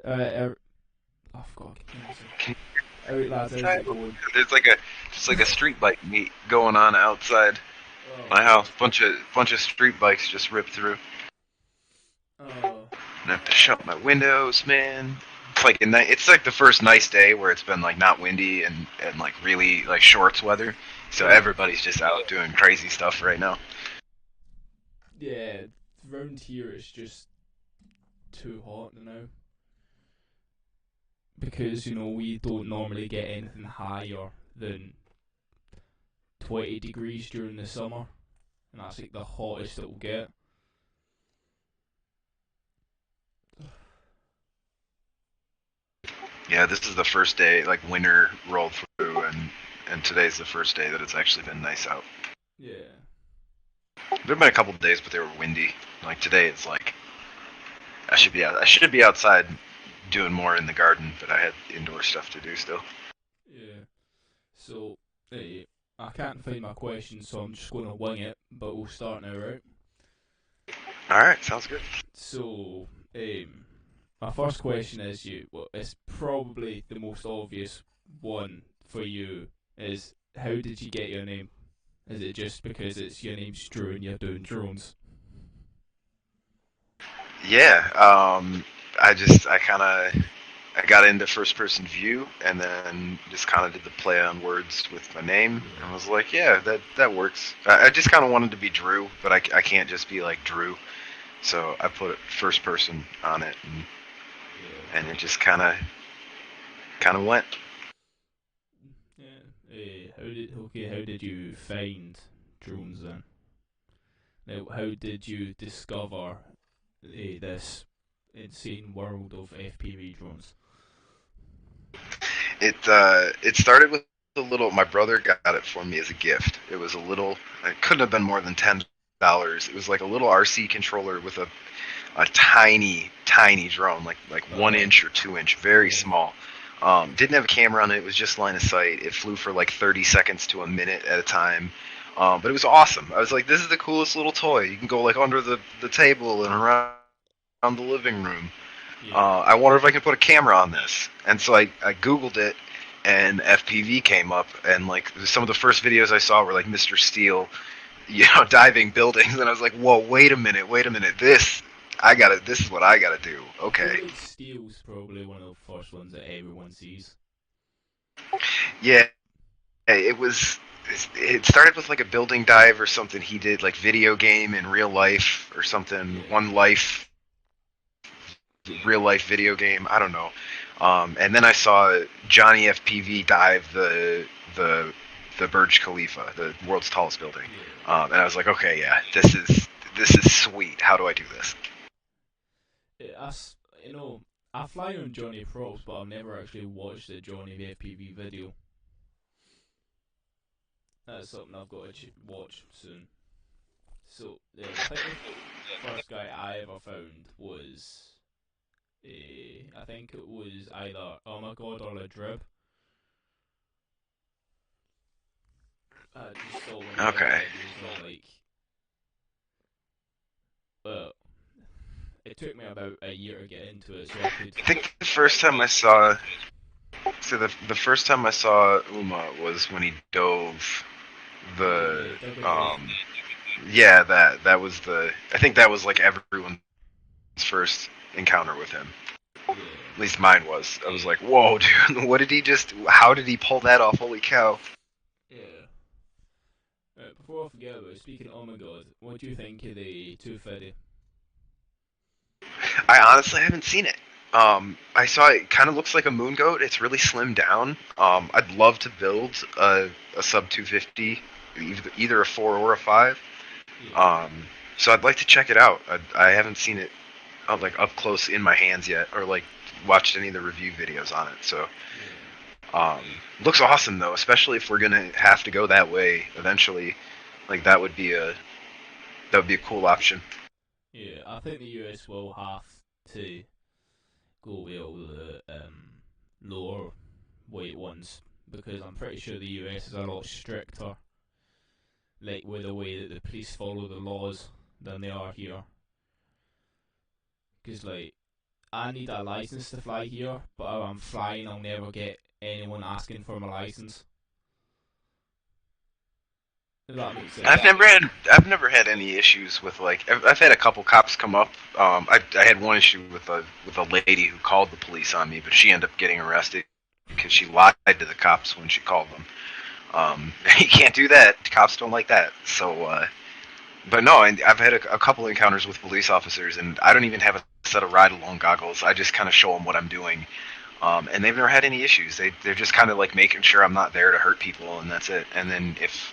Oh, God. Can Alright, you lads, how's outside? it going? There's like a just like a street bike meet going on outside Oh, my God. house. Bunch of street bikes just ripped through. Oh, And I have to shut my windows, man. It's like it's like the first nice day where it's been like not windy and like really like shorts weather. So yeah. everybody's just out doing crazy stuff right now. Yeah, round here it's just too hot now. Because, we don't normally get anything higher than 20 degrees during the summer. And that's like the hottest it will get. Yeah, this is the first day like winter rolled through, and today's the first day that it's actually been nice out. Yeah. There've been a couple of days, but they were windy. Like today, it's like I should be out. I should be outside doing more in the garden, but I had indoor stuff to do still. Yeah. So, I can't find my question, so I'm just going to wing it, but we'll start now, right? All right, sounds good. So, my first question is you. Well, it's probably the most obvious one for you. Is how did you get your name? Is it just because it's your name's Drew and you're doing drones? Yeah, I kind of I got into first person view, and then just kind of did the play on words with my name, Yeah. and was like, yeah, that works. I just kind of wanted to be Drew, but I can't just be like Drew, so I put first person on it, Yeah. and it just kind of went. Yeah. How did you find drones then? Now, how did you discover this insane world of FPV drones? It started with a little. My brother got it for me as a gift. It was a little. It couldn't have been more than $10. It was like a little RC controller with a tiny drone, like one Uh, inch or 2 inch, very yeah, small. Didn't have a camera on it. It was just line of sight. It flew for like 30 seconds to a minute at a time. But it was awesome. I was like, this is the coolest little toy. You can go like under the table and around the living room. yeah. I wonder if I can put a camera on this. And so I Googled it, and FPV came up, and like some of the first videos I saw were like Mr. Steel, diving buildings, and I was like, whoa, wait a minute, this is what I gotta do. I feel Okay. like Steel's probably one of the first ones that everyone sees. Yeah, it was. It started with like a building dive or something he did, like video game in real life or something. Yeah, One life, real life video game. I don't know. And then I saw Johnny FPV dive the the Burj Khalifa, the world's tallest building. yeah. And I was like, okay, yeah, this is sweet. How do I do this? I, you know, I fly on Johnny props, but I've never actually watched the Johnny FPV video. That's something I've got to watch soon. So, I think the first guy I ever found was, I think it was either Oh My God or a drib. I just saw one of their Okay. videos and like, well, it took me about a year to get into it, so I could. I think the first time I saw so the first time I saw Uma was when he dove Oh, the the double jump. um yeah, that was the I think that was like everyone's first encounter with him. Yeah, At least mine was. I was like, whoa, dude, what did he just? How did he pull that off? Holy cow! yeah. Right, before I forget about it, speaking of Oh My God, what do you think of the 250? I honestly haven't seen it. I saw it. Kind of looks like a moon goat. It's really slimmed down. I'd love to build a sub 250, either a four or a five. Yeah, Um, so I'd like to check it out. I haven't seen it like up close in my hands yet, or like watched any of the review videos on it. So yeah, um, looks awesome though, especially if we're gonna have to go that way eventually. Like that would be a cool option. yeah. I think the US will have to go with all the lower weight ones because I'm pretty sure the US is a lot stricter, like with the way that the police follow the laws than they are here. Because like I need a license to fly here, but if I'm flying, I'll never get anyone asking for my license. Does that make sense? I've never had any issues with like I've had a couple cops come up. I had one issue with a lady who called the police on me, but she ended up getting arrested because she lied to the cops when she called them. You can't do that. Cops don't like that. So, but no, I've had a couple encounters with police officers, and I don't even have a set of ride-along goggles. I just kind of show them what I'm doing, and they've never had any issues. They're just kind of like making sure I'm not there to hurt people, and that's it. And then if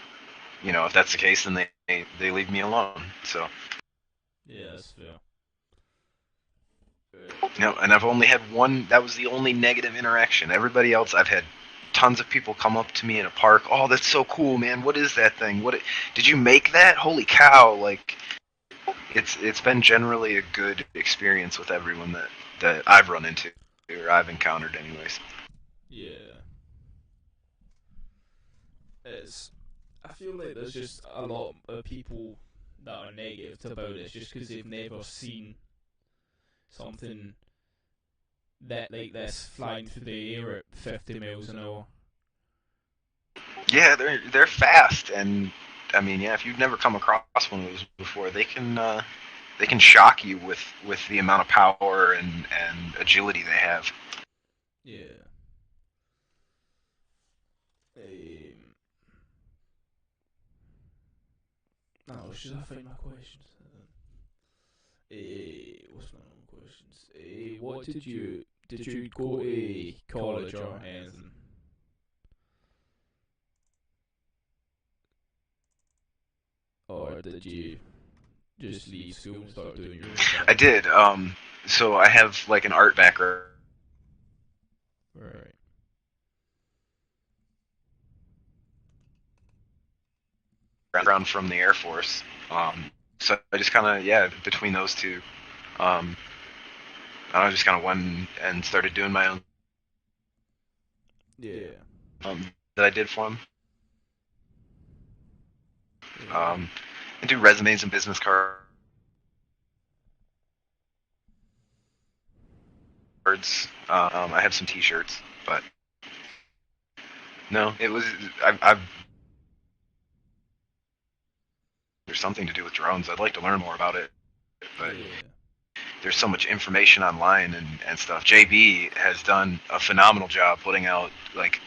that's the case, then they leave me alone. So. Yeah, that's fair. And I've only had one. That was the only negative interaction. Everybody else, I've had tons of people come up to me in a park. Oh, that's so cool, man! What is that thing? Did you make that? Holy cow! Like, it's been generally a good experience with everyone that I've run into or I've encountered, anyways. Yeah. I feel like there's just a lot of people that are negative about it just because they've never seen something that like this flying through the air at 50 miles an hour. Yeah, they're fast, and I mean, yeah, if you've never come across one of those before, they can shock you with the amount of power and agility they have. Yeah. No, should I find my questions? What's my own questions? What did you go to college or anything? Or did you just leave school and start doing your own stuff? I did. So I have like an art background. Right. From the Air Force. So I just kind of, between those two, I just kind of went and started doing my own. Yeah. That I did for them. I do resumes and business cards. I have some T-shirts, but no, it was I've there's something to do with drones. I'd like to learn more about it, but there's so much information online and stuff. JB has done a phenomenal job putting out like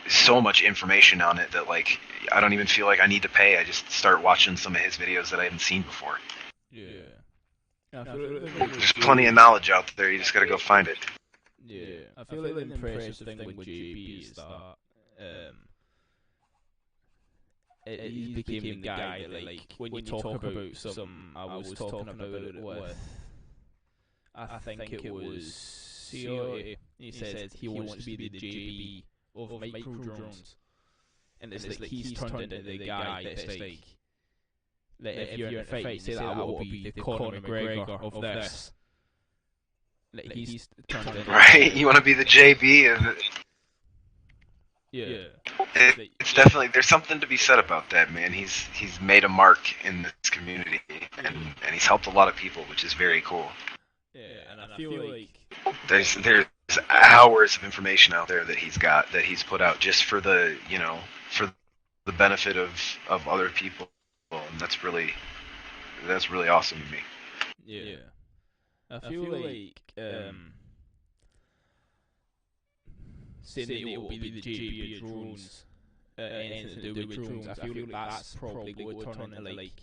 so much information on it that like I don't even feel like I need to pay. I just start watching some of his videos that I haven't seen before. Yeah. There's plenty of knowledge out there. You just gotta go find it. Yeah, I feel like the impressive thing with JB is that he became the guy that, like, when you talk about something, I was talking about it with, I think it was Ciotti. He said he wants to be the JB of micro drones, and it's like he's turned into the guy that's like, that if you're in a fight, say that I want to be the Conor McGregor of this. Like he's turned into right. You want to be the JB of it. Yeah. It's definitely, there's something to be said about that, man. He's made a mark in this community, and he's helped a lot of people, which is very cool. Yeah, and I feel like there's hours of information out there that he's put out just for the for the benefit of other people, and that's really awesome to me. Yeah. I feel like saying that it will be the JB of drones, anything to do with drones, I feel like that's probably going to turn into like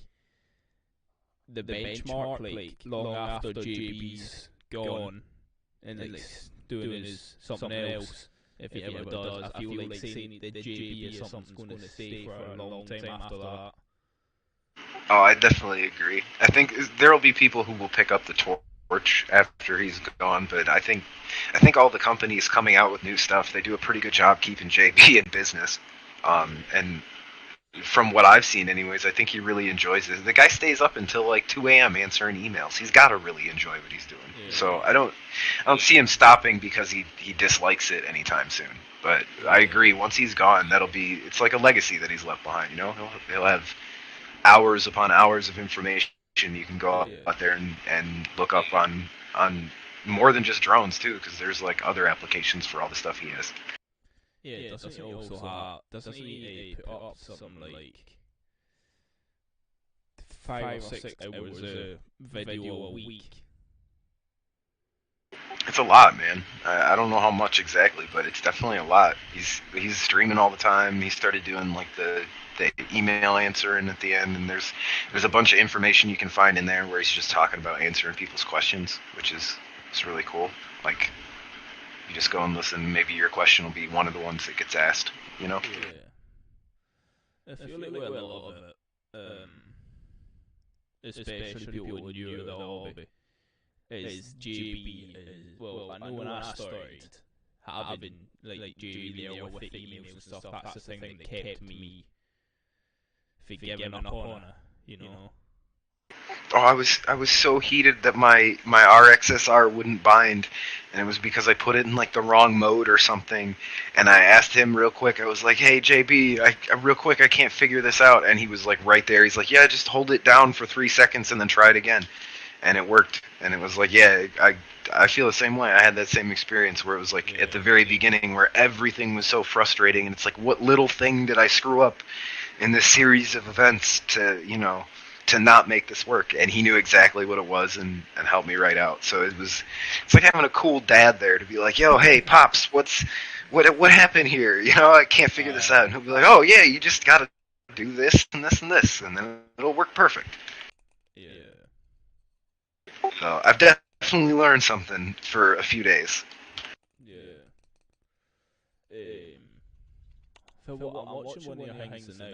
the benchmark, like long after JB's gone and like doing his something else. If he ever does, I feel like saying that JB is something's going to stay for a long time after that. Oh, I definitely agree. I think there will be people who will pick up the torch after he's gone, but I think all the companies coming out with new stuff, they do a pretty good job keeping JB in business. And from what I've seen, anyways, I think he really enjoys it. The guy stays up until like 2 a.m. answering emails. He's got to really enjoy what he's doing. Yeah. So I don't see him stopping because he dislikes it anytime soon. But I agree. Once he's gone, it's like a legacy that he's left behind. You know, he'll have hours upon hours of information you can go out there and look up on more than just drones too, because there's like other applications for all the stuff he has. Yeah, doesn't he also have? Doesn't he put up something like 5 or 6 hours of video a week? It's a lot, man. I don't know how much exactly, but it's definitely a lot. He's streaming all the time. He started doing like the email answering at the end, and there's a bunch of information you can find in there where he's just talking about answering people's questions, which is it's really cool. Like you just go and listen. Maybe your question will be one of the ones that gets asked. You know? Yeah. I feel like with a lot of it, especially people who knew the hobby, is JB. Well, I know when I started having like JB there with the emails and stuff, that's the thing that kept me from giving up on it. You know. Oh, I was so heated that my RXSR wouldn't bind, and it was because I put it in like the wrong mode or something. And I asked him real quick. I was like, "Hey JB, I real quick, I can't figure this out." And he was like right there. He's like, "Yeah, just hold it down for 3 seconds and then try it again." And it worked. And it was like, yeah, I feel the same way. I had that same experience where it was like at the very beginning where everything was so frustrating, and it's like, what little thing did I screw up in this series of events to not make this work? And he knew exactly what it was and helped me right out. So it's like having a cool dad there to be like, yo, hey pops, what happened here? I can't figure this out. And he'll be like, oh yeah, you just gotta do this and this and this, and then it'll work perfect. Yeah. So I've definitely learned something for a few days. Yeah. For what I'm watching one of your things now,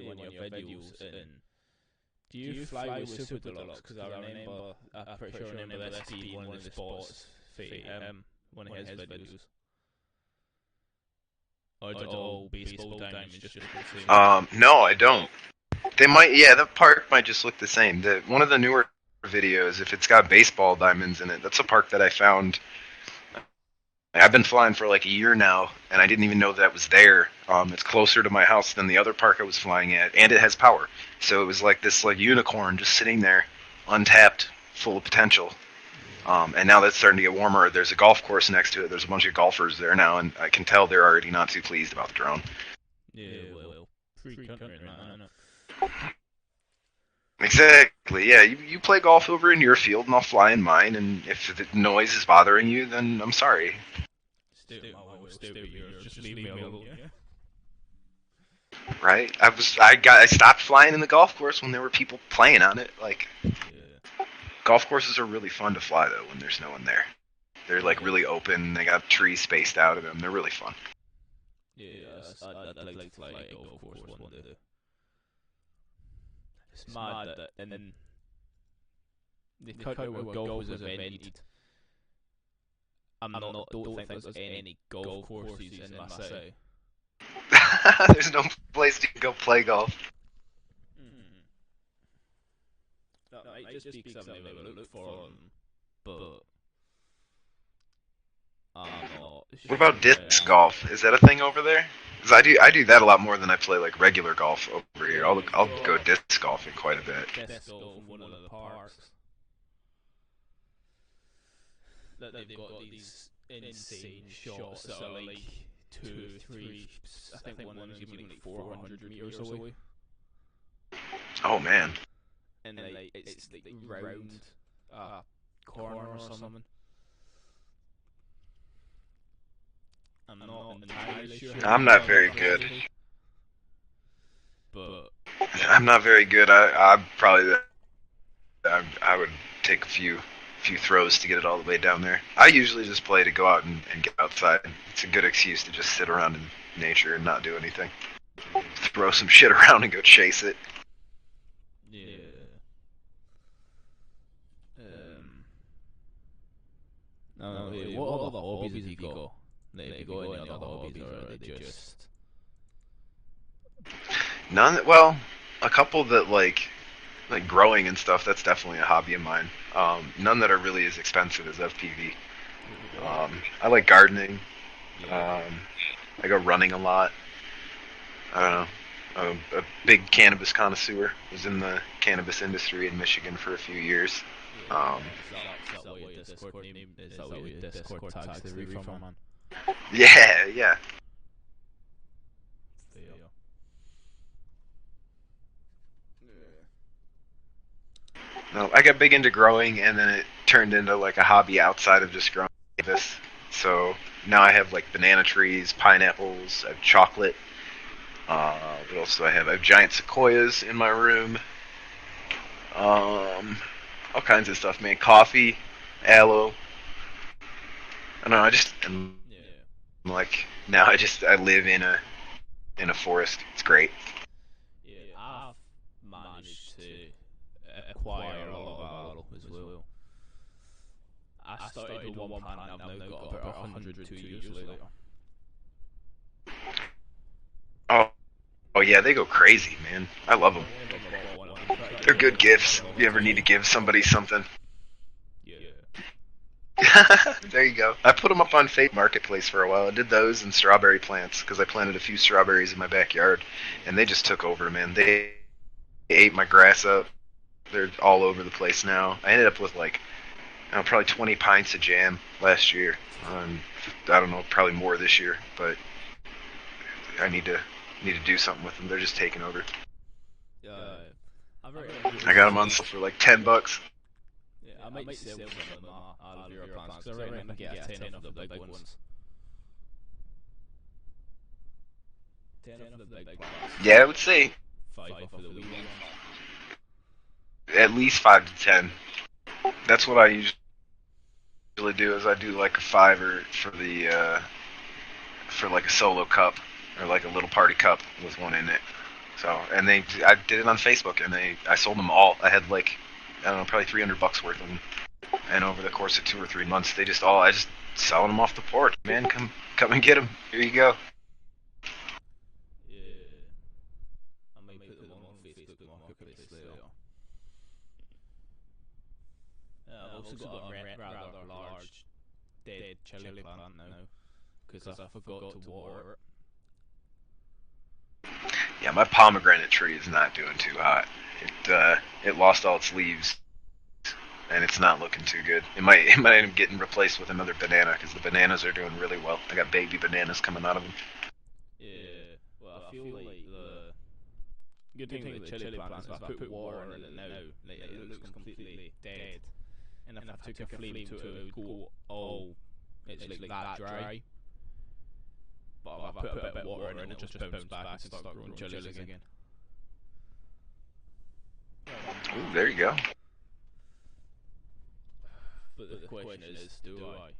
one of your videos, and do you fly with Super Deluxe? Because I'm pretty sure I remember this being one of the spots for one of his videos. Or is it all baseball diamonds just look the same? No, I don't. They might, yeah, the park might just look the same. One of the newer videos, if it's got baseball diamonds in it, that's a park that I found. I've been flying for like a year now, and I didn't even know that was there. It's closer to my house than the other park I was flying at, and it has power. So it was like this like unicorn just sitting there, untapped, full of potential. And now that's starting to get warmer. There's a golf course next to it. There's a bunch of golfers there now, and I can tell they're already not too pleased about the drone. Yeah, well, free country, man. Exactly, yeah. You play golf over in your field, and I'll fly in mine, and if the noise is bothering you, then I'm sorry. Still be yours. Just leave me alone. Yeah? Right? I stopped flying in the golf course when there were people playing on it. Like, golf courses are really fun to fly though when there's no one there. They're like really open. They got trees spaced out of them. They're really fun. Yeah, I'd like to fly a golf course one day. It's mad that and the country where golf was invented. Don't think there's any golf courses in my city. There's no place you can go play golf. That might just be because I've never looked for them, but I'm not. What about disc golf? Is that a thing over there? Because I do that a lot more than I play like regular golf over here. I'll go disc golfing quite a bit. Disc golf in one of the parks. That they've got these insane shots that are like 2, 3. I think one of them's even like 400 meters away. Oh man. And like it's like round corner or something. I'm not entirely sure. I'm not very good. But I'm not very good. I'm probably I would take a few throws to get it all the way down there. I usually just play to go out and get outside. It's a good excuse to just sit around in nature and not do anything. Throw some shit around and go chase it. Yeah. What other hobbies have you got? Have you got any other hobbies, or are they just none? Well, a couple that like growing and stuff. That's definitely a hobby of mine. None that are really as expensive as FPV. I like gardening. I go running a lot. I don't know. I'm a big cannabis connoisseur. Was in the cannabis industry in Michigan for a few years. Um, Is that what your Discord name? Is that what your Discord tags the roof from, man? yeah, yeah. Yeah. No, I got big into growing, and then it turned into like a hobby outside of just growing this. So now I have like banana trees, pineapples, I have chocolate. What else do I have? I have giant sequoias in my room. All kinds of stuff, man. Coffee, aloe. I don't know. I just am Yeah. like now. I live in a forest. It's great. Yeah, I've managed to acquire a lot of aloe as well. I started with one plant and I've now got about 102 years later. Oh, oh yeah, they go crazy, man. I love them. I've never bought one. I've been trying to They're get good one for gifts. a If you long ever need to time. give somebody something. Yeah. There you go. I put them up on Fate Marketplace for a while. I did those and strawberry plants because I planted a few strawberries in my backyard, and they just took over, man. They ate my grass up. They're all over the place now. I ended up with like, I don't know, probably 20 pints of jam last year. I don't know, probably more this year, but I need to do something with them. They're just taking over. Yeah. I've already I got them on sale for like $10. Yeah, I might sell some of my aloe vera plants because I reckon I can get a 10 of the big ones. 10 of the big plants. Yeah, I would say 5 off of the wee ones. at least 5 to 10. That's what I usually do. Is I do like a fiver for like a solo cup or like a little party cup with one in it. So I did it on Facebook and I sold them all. I had like I don't know probably $300 worth of them. And over the course of 2 or 3 months, I just selling them off the porch. Man, come and get them. Here you go. Yeah. I might put them on Facebook Marketplace later. I've also got a rather large dead chili plant now because I forgot to water it. Yeah, my pomegranate tree is not doing too hot. It lost all its leaves, and it's not looking too good. It might end up getting replaced with another banana because the bananas are doing really well. I got baby bananas coming out of them. Yeah, well, I feel like the good thing with the chili plant is if I put water in it now, like, it looks completely dead. And if I took a flame to it, it would go all, it's like that dry. But if I put a bit of water in it, it'll just bounce back and start growing chilies again. Ooh, there you go. But the question is, do I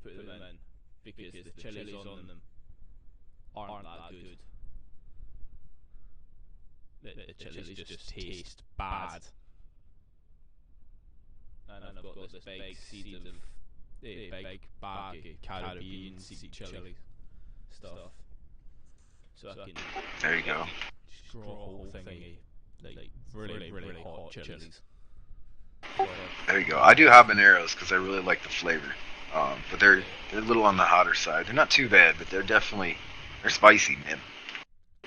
put them in? Because the chilies on them aren't that good. The chilies just taste bad. And I've got this big seed of big bag of Caribbean seed chilies stuff. So I can There you go. grow a whole thing of like really hot chilies. So, There you go. I do habaneros because I really like the flavor. But they're a little on the hotter side. They're not too bad, but they're spicy, man.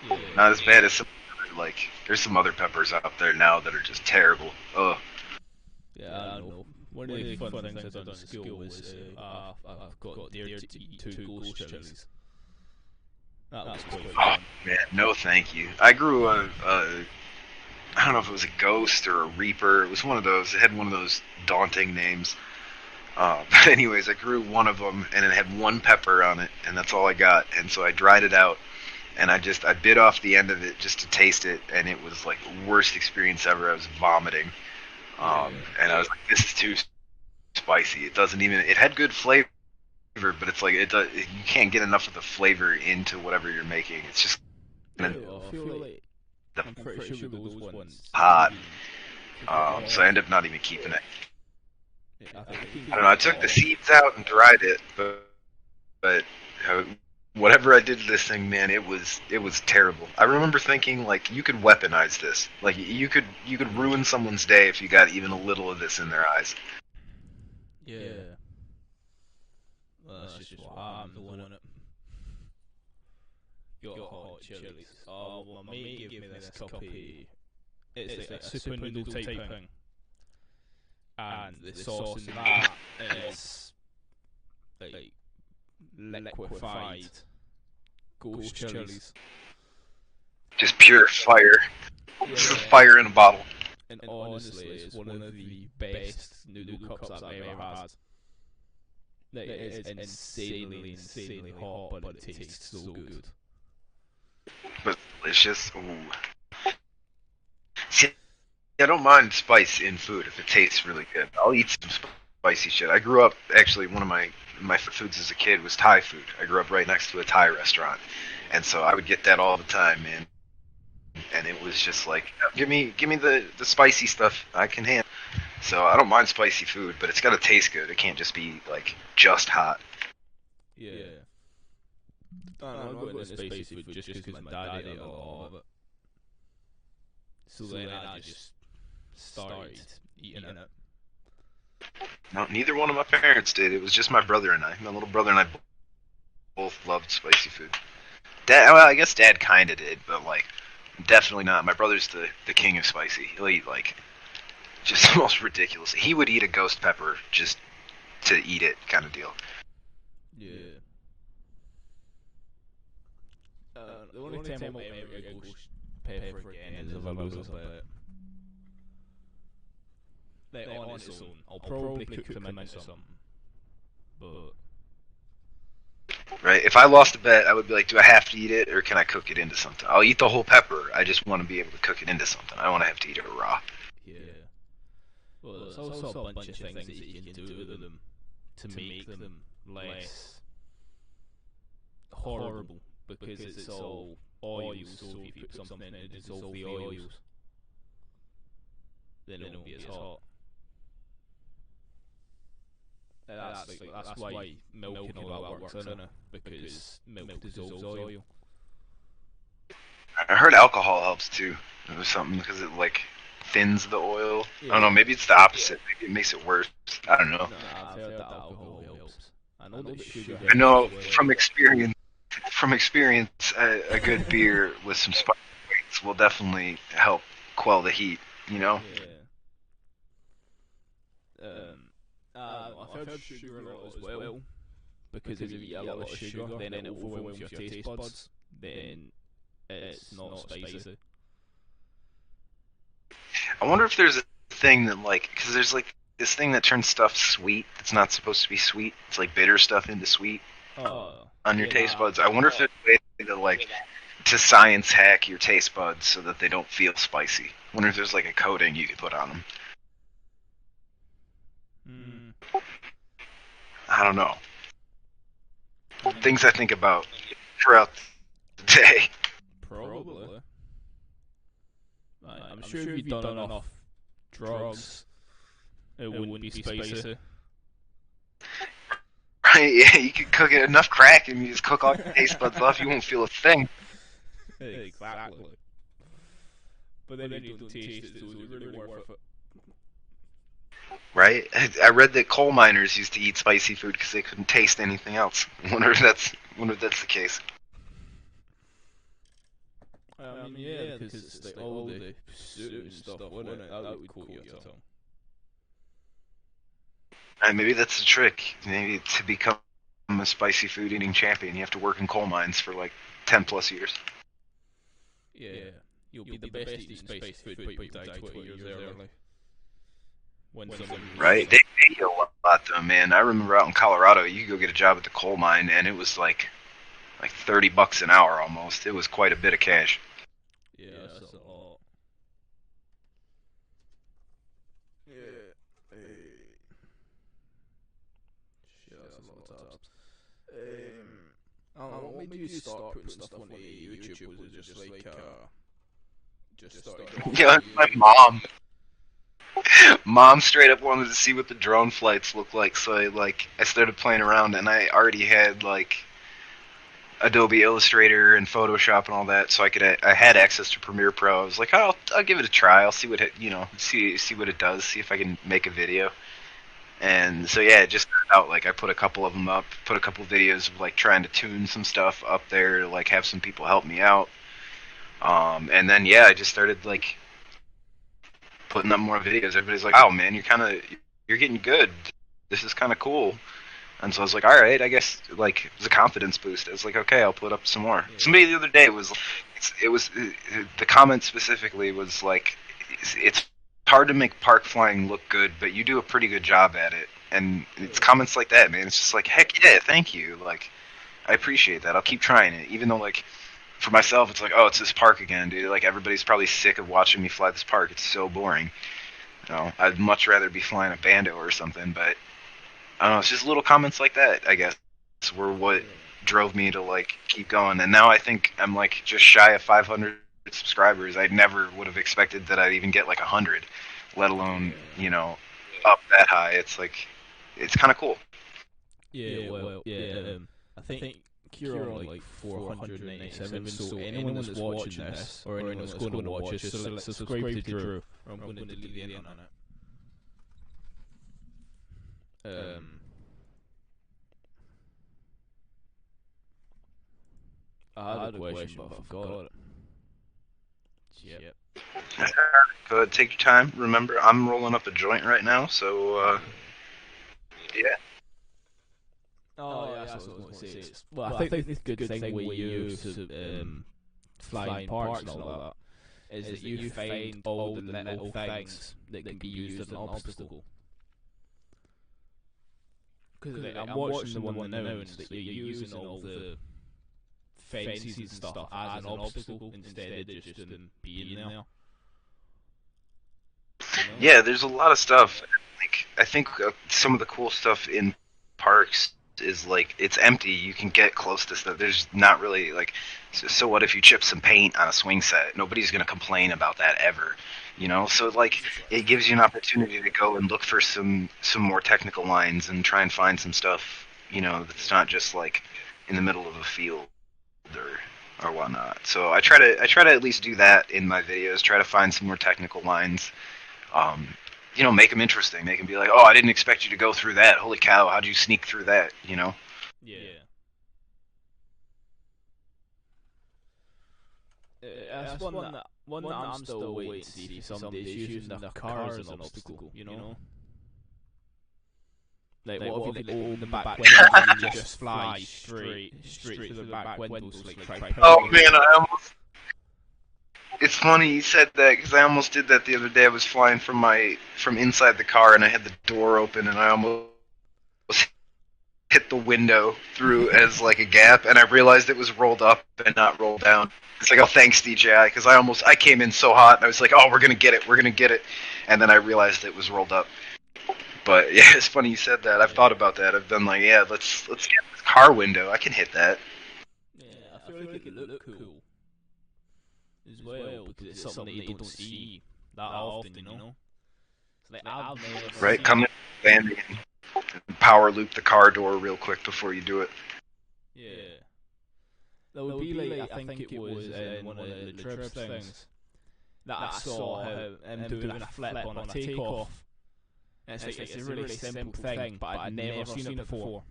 yeah. Not as bad as some like. There's some other peppers out there now that are just terrible. Ugh. Yeah, I know. One of the fun things I've done in school was I've got dared to eat 2 ghost chilies. That was quite Oh fun. man, no thank you. I grew I don't know if it was a ghost or a reaper. It was one of those. It had one of those daunting names. But anyways, I grew one of them, and it had one pepper on it, and that's all I got. And so I dried it out, and I bit off the end of it just to taste it, and it was like the worst experience ever. I was vomiting, and I was like, "This is too spicy. It doesn't even. It had good flavor, but it's like you can't get enough of the flavor into whatever you're making. It's just Yeah, I feel like I'm pretty sure those ones. hot. So I ended up not even keeping it. I I don't know. I took the seeds out and dried it, but whatever I did to this thing, man, it was terrible. I remember thinking like you could weaponize this. Like you could ruin someone's day if you got even a little of this in their eyes. Yeah. Well, that's just what I'm doing it. Got hot chilies. Oh, well, my mate gave me this copy. It's like a super noodle type thing. and the sauce in that is like liquefied ghost chilies. Just pure fire. This is Yeah, fire in a bottle. and honestly, it's one of the best noodle cups I've ever had. Like, it is insanely hot, but it tastes so good. But delicious. Ooh. See, I don't mind spice in food if it tastes really good. I'll eat some spicy shit. I grew up actually one of my foods as a kid was Thai food. I grew up right next to a Thai restaurant, and so I would get that all the time, man. And it was just like, give me the spicy stuff I can handle. So I don't mind spicy food, but it's got to taste good. It can't just be like just hot. Yeah. I'm going into spicy food just because my dad ate a lot of it. So then I just started eating it. No, neither one of my parents did. It was just my brother and I. My little brother and I both loved spicy food. Dad, well, I guess Dad kind of did, but like definitely not. My brother's the king of spicy. He'll eat like just the most ridiculous. He would eat a ghost pepper just to eat it, kind of deal. Yeah. The only time I'll ever eat ghost pepper again is if I lose a bet. Like, on its own, I'll probably cook them into something. But Right? If I lost a bet, I would be like, do I have to eat it, or can I cook it into something? I'll eat the whole pepper. I just want to be able to cook it into something. I don't want to have to eat it raw. yeah. Well, there's also a bunch of things that you can do with them to make them less horrible, because it's all oils, so if you put something in it, dissolve the oils, then it won't be as hot. That's why milk and all that works, isn't it? Because milk dissolves oil. I heard alcohol helps too. It was something because it like thins the oil. Yeah. I don't know. Maybe it's the opposite. Maybe it makes it worse. I don't know. No, I've heard that alcohol helps. I know that sugar. I know helps as well. from experience. From experience, a good beer with some spice will definitely help quell the heat. You know. Yeah. I've heard sugar a lot as well, because if you eat a lot of sugar, then it overwhelms your taste buds. Then it's not spicy. I wonder if there's a thing that like, because there's like this thing that turns stuff sweet. It's not supposed to be sweet. It's like bitter stuff into sweet on your taste buds. I wonder if there's a way to like to science hack your taste buds so that they don't feel spicy. I wonder if there's like a coating you could put on them. I don't know. Things I think about throughout the day. Probably. I'm sure if you've done enough drugs, it wouldn't be spicy. Right? Yeah, you could cook it enough crack and you just cook all your taste buds off. You won't feel a thing. Exactly. But then you don't taste it, so it's really worth it. Right? I read that coal miners used to eat spicy food because they couldn't taste anything else. I wonder if that's the case. I mean, yeah, because it's like all the suit and stuff, wouldn't it? That would coat your tongue. And maybe that's the trick. Maybe to become a spicy food eating champion, you have to work in coal mines for like 10 plus years. Yeah. You'll be the best eating spicy food, but you'll die 20 years early. Right? They pay you a lot though, man. I remember out in Colorado, you could go get a job at the coal mine and it was like $30 an hour almost. It was quite a bit of cash. Yeah, that's a lot. Yeah. Shit, that's a lot of tabs. What made you start putting stuff on YouTube? Was it just like, just started going Yeah, my mom. Mom straight up wanted to see what the drone flights look like, so I started playing around, and I already had like Adobe Illustrator and Photoshop and all that, so I had access to Premiere Pro. I was like, I'll give it a try. I'll see what it see what it does. See if I can make a video. And so yeah, it just turned out like I put a couple of them up, put a couple of videos of like trying to tune some stuff up there, to, like have some people help me out. And then yeah, I just started like putting up more videos. Everybody's like, "Oh man, you're kind of you're getting good. This is kind of cool. And so I was like, all right, I guess like it was a confidence boost. I was like, okay, I'll put up some more. Yeah. Somebody the other day was, it was the comment specifically was like, it's hard to make park flying look good, but you do a pretty good job at it. And it's comments like that, man. It's just like, heck yeah, thank you. Like, I appreciate that. I'll keep trying it, even though like for myself, it's like, oh, it's this park again, dude. Like everybody's probably sick of watching me fly this park. It's so boring. You know, I'd much rather be flying a Bando or something, but I don't know, it's just little comments like that, I guess, were what drove me to like keep going. And now I think I'm like just shy of 500 subscribers. I never would have expected that I'd even get like 100, let alone up that high. It's like it's kind of cool. Yeah, well, yeah. I think you're on like 487. So anyone that's watching this, or anyone that's going to watch this, so subscribe to Drew. I'm going to leave the end on it. I had a question, but I forgot it. Yep. Go ahead, take your time. Remember, I'm rolling up a joint right now, so yeah. Oh, yeah, that's what I was going to say. Well, I think the good thing with you to flying parks and all that is that you find all the little things that can be used as an obstacle. Because I'm watching the one announce that you're using all the fences and stuff as an obstacle instead of just being there. You know? Yeah, there's a lot of stuff. Like I think some of the cool stuff in parks is like it's empty. You can get close to stuff. There's not really like. So what if you chip some paint on a swing set? Nobody's gonna complain about that ever. So like it gives you an opportunity to go and look for some more technical lines and try and find some stuff. That's not just like in the middle of a field or whatnot. So I try to at least do that in my videos. Try to find some more technical lines. Make them interesting. They can be like, oh, I didn't expect you to go through that. Holy cow, how'd you sneak through that? Yeah. That's one that I'm still waiting to see if somebody's using their car as an obstacle, Like, what if you open the back window and you just fly straight through the back windows, like try. Oh man, it's funny you said that because I almost did that the other day. I was flying from inside the car and I had the door open and I almost hit the window through as like a gap and I realized it was rolled up and not rolled down. It's like, oh, thanks DJI, because I came in so hot and I was like, oh, we're gonna get it, and then I realized it was rolled up. But yeah, it's funny you said that. I've thought about that. I've been like, yeah, let's get this car window. I can hit that. Yeah, I feel like it could look cool as well because it's something that you don't see that often, It's like I've never right, come in and power loop the car door real quick before you do it. Yeah. There would be like, I think it was in one of the tribs things that I saw him doing a flip on a takeoff. And it's a really simple thing, but I'd never seen it before.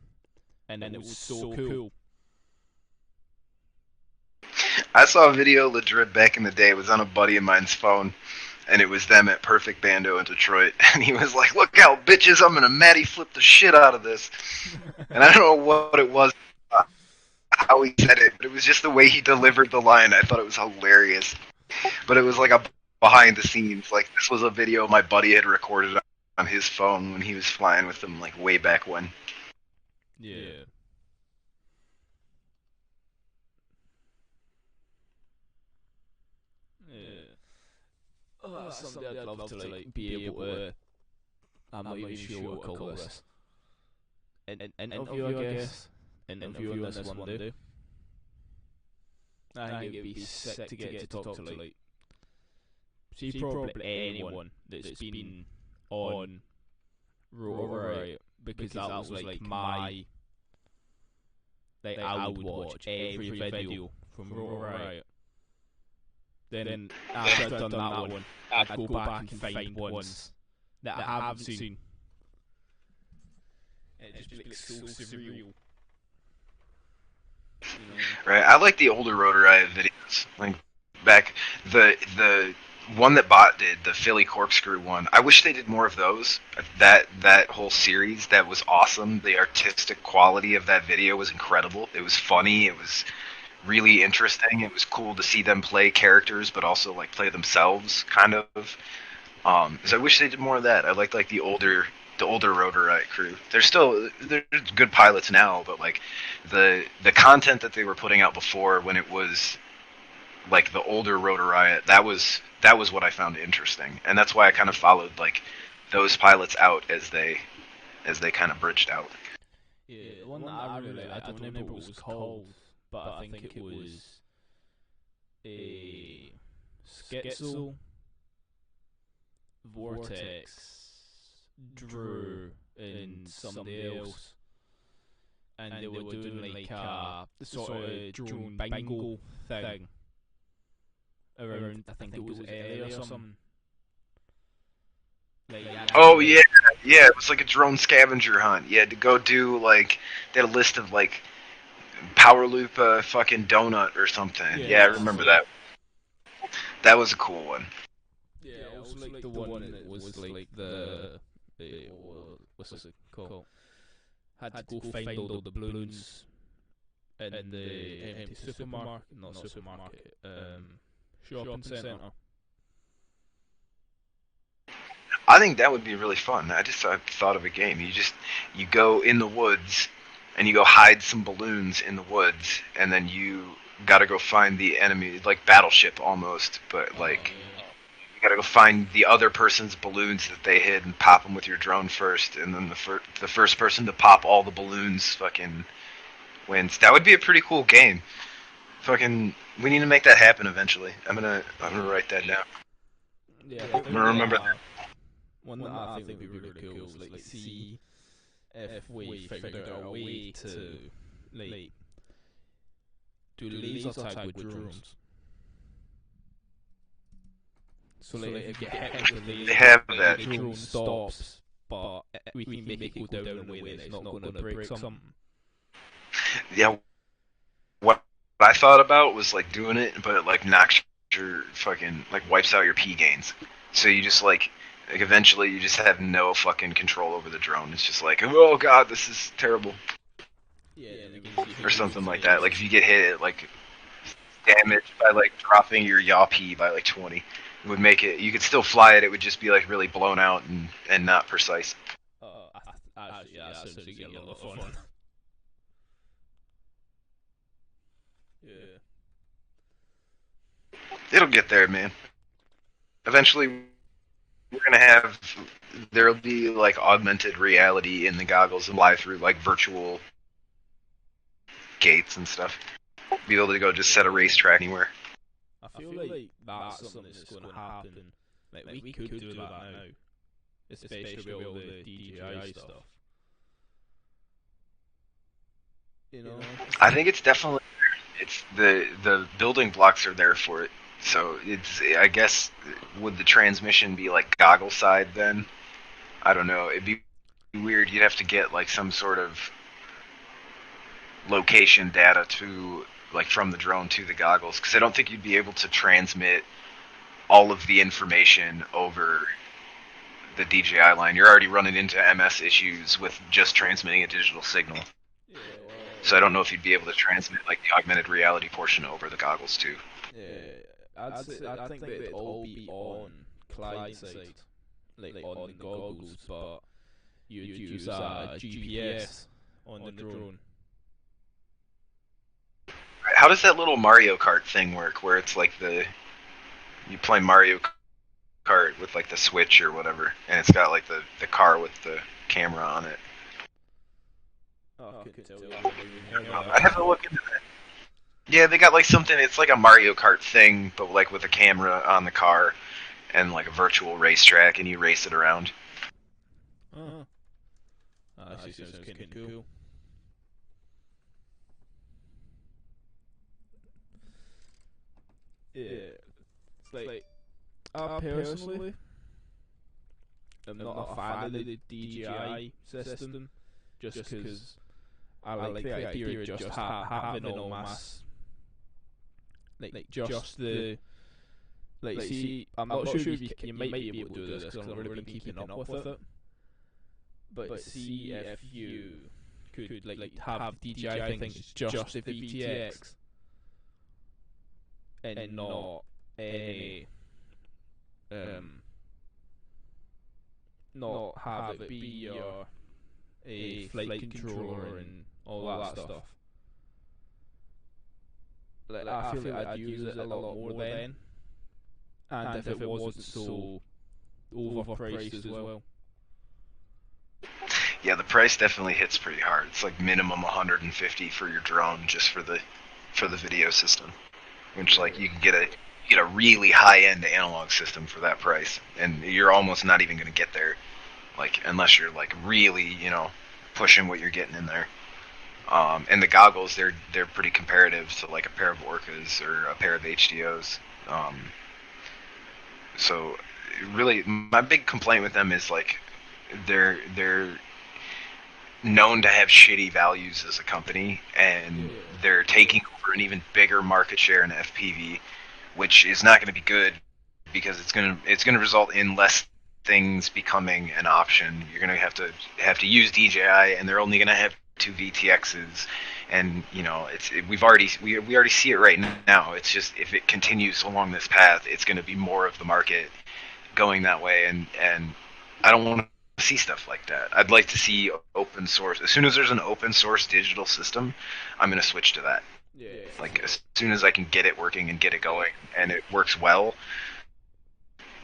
And then it was so cool. I saw a video of Ladrid back in the day. It was on a buddy of mine's phone. And it was them at Perfect Bando in Detroit. And he was like, look out, bitches, I'm going to Matty flip the shit out of this. And I don't know what it was, how he said it, but it was just the way he delivered the line. I thought it was hilarious. But it was like a behind the scenes. Like, this was a video my buddy had recorded on his phone when he was flying with them, like, way back when. Yeah. Oh, that's something I'd love to like be able to. I'm not even sure what to call this. Interview, I guess. Interview on this one do. I think it'd be sick to get to talk to like. See, probably anyone that's been on Rotor Riot, because that was like my. Like I would watch every video from Rotor Riot. Then after I'd done that one, I'd go back and find ones that I haven't seen. It'd just be like so surreal. Right, I like the older Rotor Riot videos. Like back the one that Bot did, the Philly corkscrew one. I wish they did more of those. That whole series, that was awesome. The artistic quality of that video was incredible. It was funny. It was really interesting. It was cool to see them play characters, but also like play themselves, kind of. So I wish they did more of that. I liked like the older Rotor Riot crew. They're good pilots now, but like the content that they were putting out before, when it was like the older Rotor Riot, that was what I found interesting, and that's why I kind of followed like those pilots out as they kind of bridged out. Yeah, the one that I really, I don't remember what it was called, but I think it was a Schizo, Vortex, Drew, and somebody else, and they were doing like a sort of drone bingo thing around. I think it was LA or something. Like, Oh yeah, yeah. It was like a drone scavenger hunt. You had to go do like they had a list of like power loop fucking donut or something. yeah, Yeah, I that's remember it. that. That was a cool one. Yeah, also like the one that was like what's it called? Had to go find all the balloons in the empty supermarket, not supermarket, shopping centre. I think that would be really fun. I thought of a game. You go in the woods and you go hide some balloons in the woods, and then you got to go find the enemy, like Battleship almost, but Oh like yeah, you got to go find the other person's balloons that they hid and pop them with your drone first, and then the first person to pop all the balloons fucking wins. That would be a pretty cool game. Fucking, we need to make that happen eventually. I'm gonna write that down. yeah. I I'm think gonna remember that. one that I think would be really cool is like see if we figured out a way to like do laser tag with drones. So like if you get hit with a They laser, have the that. drone stops, but we can make it go down in a way that's not going to break something. Yeah, what I thought about was like doing it, but it like knocks your fucking like wipes out your P gains. So you just like eventually you just have no fucking control over the drone. It's just like, oh god, this is terrible, Yeah, and again, or something like that. Like if you get hit, it like damaged by like dropping your yaw P by like 20, it would make it. You could still fly it. It would just be like really blown out and not precise. actually, yeah, that sounds like a lot of fun. Yeah. It'll get there, man. Eventually, we're gonna have there'll be like augmented reality in the goggles and fly through like virtual gates and stuff. Be able to go just set a racetrack anywhere. I feel like that's something that's going to happen. Like we could do that now, especially with all the DJI stuff. You know, I think it's definitely it's the building blocks are there for it. So it's I guess would the transmission be like goggle side then? I don't know. It'd be weird. You'd have to get like some sort of location data to like from the drone to the goggles because I don't think you'd be able to transmit all of the information over the DJI line. You're already running into MS issues with just transmitting a digital signal. yeah, well, So I don't know if you'd be able to transmit like the augmented reality portion over the goggles too. yeah. I think they'd all be on client side, like on the goggles, but you'd use GPS on the drone. How does that little Mario Kart thing work? Where it's like you play Mario Kart with like the Switch or whatever, and it's got like the car with the camera on it. Oh, I couldn't tell you. I never even heard of I have to look into that. Yeah, they got like something. It's like a Mario Kart thing, but like with a camera on the car and like a virtual racetrack, and you race it around. that. Actually sounds kind of cool. Yeah, it's like I personally am not a fan of the DJI system, just because I like the idea of just having all mass, like just Like, see, I'm not sure if you might be able to do this because I've not really been keeping up with it. But see if you could like have DJI things just the VTX and not any not have it be your a flight controller and all that stuff. Like, I feel like I'd use it a lot more then, and if it wasn't so overpriced as well. Yeah, the price definitely hits pretty hard. It's like minimum 150 for your drone just for the video system, which like you can get a really high end analog system for that price, and you're almost not even going to get there, like unless you're like really pushing what you're getting in there. And the goggles, they're pretty comparative to like a pair of Orcas or a pair of HDOs. So really, my big complaint with them is like they're known to have shitty values as a company, and they're taking over an even bigger market share in FPV, which is not going to be good because it's going to result in less things becoming an option. You're going to have to use DJI, and they're only going to have 2 VTXs, and we already see it right now. It's just if it continues along this path, it's going to be more of the market going that way, and I don't want to see stuff like that. I'd like to see open source. As soon as there's an open source digital system, I'm going to switch to that. Yeah. Like as soon as I can get it working and get it going and it works well,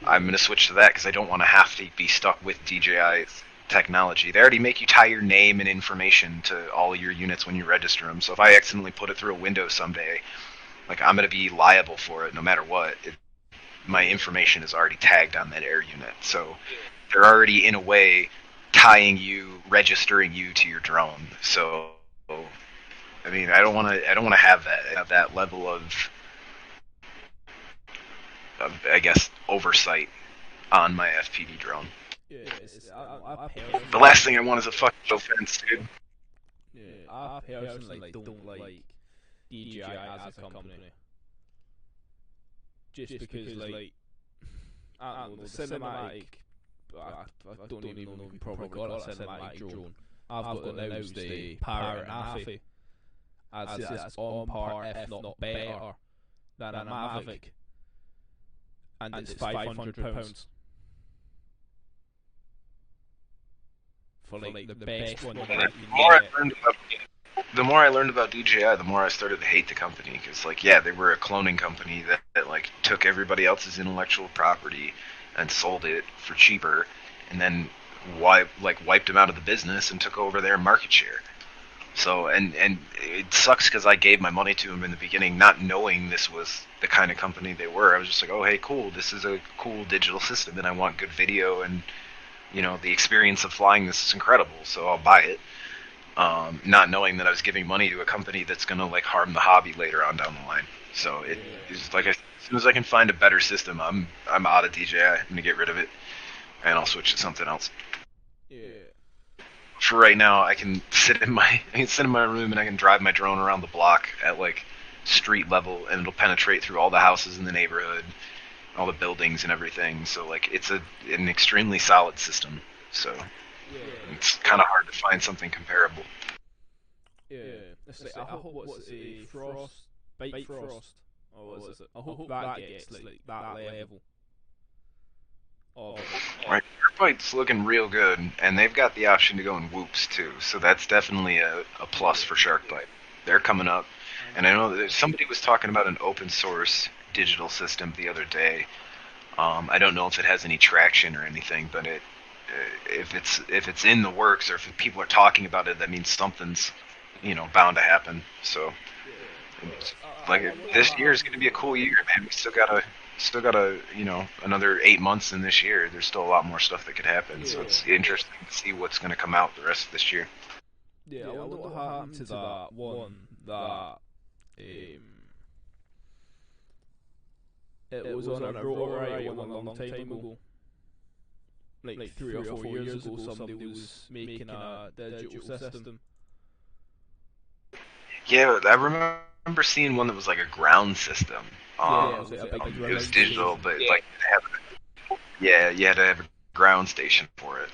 I'm going to switch to that because I don't want to have to be stuck with DJI's technology. They already make you tie your name and information to all your units when you register them. So if I accidentally put it through a window someday, like I'm going to be liable for it no matter what. My information is already tagged on that air unit. So they're already in a way registering you to your drone. So I mean, I don't want to have that level of I guess oversight on my FPV drone. Yeah, the last thing I want is a fucking offense, dude. Yeah, I personally don't like DJI as a company. Just because, like, I don't know, the cinematic, I don't even know if we probably got a cinematic drone. I've got now the Parrot Nafi. I'd say that's on par, if not better, than a Mavic. And it's £500. For like the best one. The more I learned about DJI, the more I started to hate the company because, like, yeah, they were a cloning company that like took everybody else's intellectual property and sold it for cheaper, and then wiped them out of the business and took over their market share. So and it sucks because I gave my money to them in the beginning, not knowing this was the kind of company they were. I was just like, oh hey, cool, this is a cool digital system, and I want good video, and the experience of flying this is incredible, so I'll buy it. Not knowing that I was giving money to a company that's gonna like harm the hobby later on down the line. So it's like as soon as I can find a better system, I'm out of DJI. I'm gonna get rid of it, and I'll switch to something else. Yeah. For right now, I can sit in my room and I can drive my drone around the block at like street level, and it'll penetrate through all the houses in the neighborhood, all the buildings and everything. So like it's an extremely solid system. So. It's kind of hard to find something comparable. Yeah, it's like, I hope what's a Frost, Bite Frost, or what is it? I hope that gets like that level. Right, Airbite's looking real good, and they've got the option to go in whoops too. So that's definitely a plus for SharkBite. They're coming up, and I know that somebody was talking about an open source digital system the other day. I don't know if it has any traction or anything, but if it's in the works, or if people are talking about it, that means something's bound to happen. So like this year is going to be a cool year, man. We still gotta another 8 months in this year. There's still a lot more stuff that could happen. So it's interesting to see what's going to come out the rest of this year. Yeah, I wonder what happened to that one that it was on a rotary one a long time ago. Like 3 or 4 years ago, somebody was making a digital system. Yeah, I remember seeing one that was like a ground system, Yeah, was it a big It was ground digital, station? but like yeah, you had to have a ground station for it.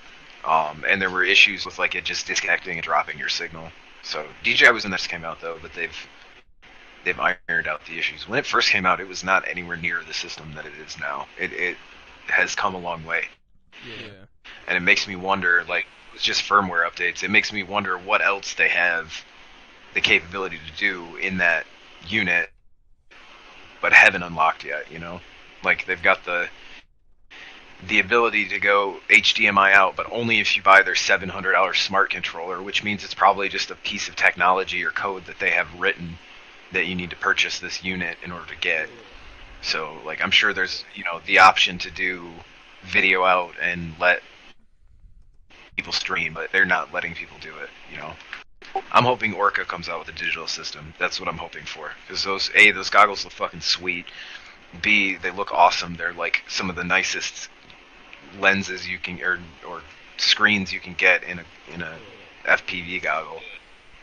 And there were issues with like it just disconnecting and dropping your signal. So DJI was when this came out though, but they've ironed out the issues. When it first came out, it was not anywhere near the system that it is now. It has come a long way, Yeah. and it makes me wonder. Like it's just firmware updates. It makes me wonder what else they have the capability to do in that unit, but haven't unlocked yet. You know, like they've got the ability to go HDMI out, but only if you buy their $700 smart controller, which means it's probably just a piece of technology or code that they have written that you need to purchase this unit in order to get. So, like, I'm sure there's, the option to do video out and let people stream, but they're not letting people do it. I'm hoping Orca comes out with a digital system. That's what I'm hoping for. Because those goggles look fucking sweet. B, they look awesome. They're like some of the nicest lenses you can or screens you can get in a FPV goggle.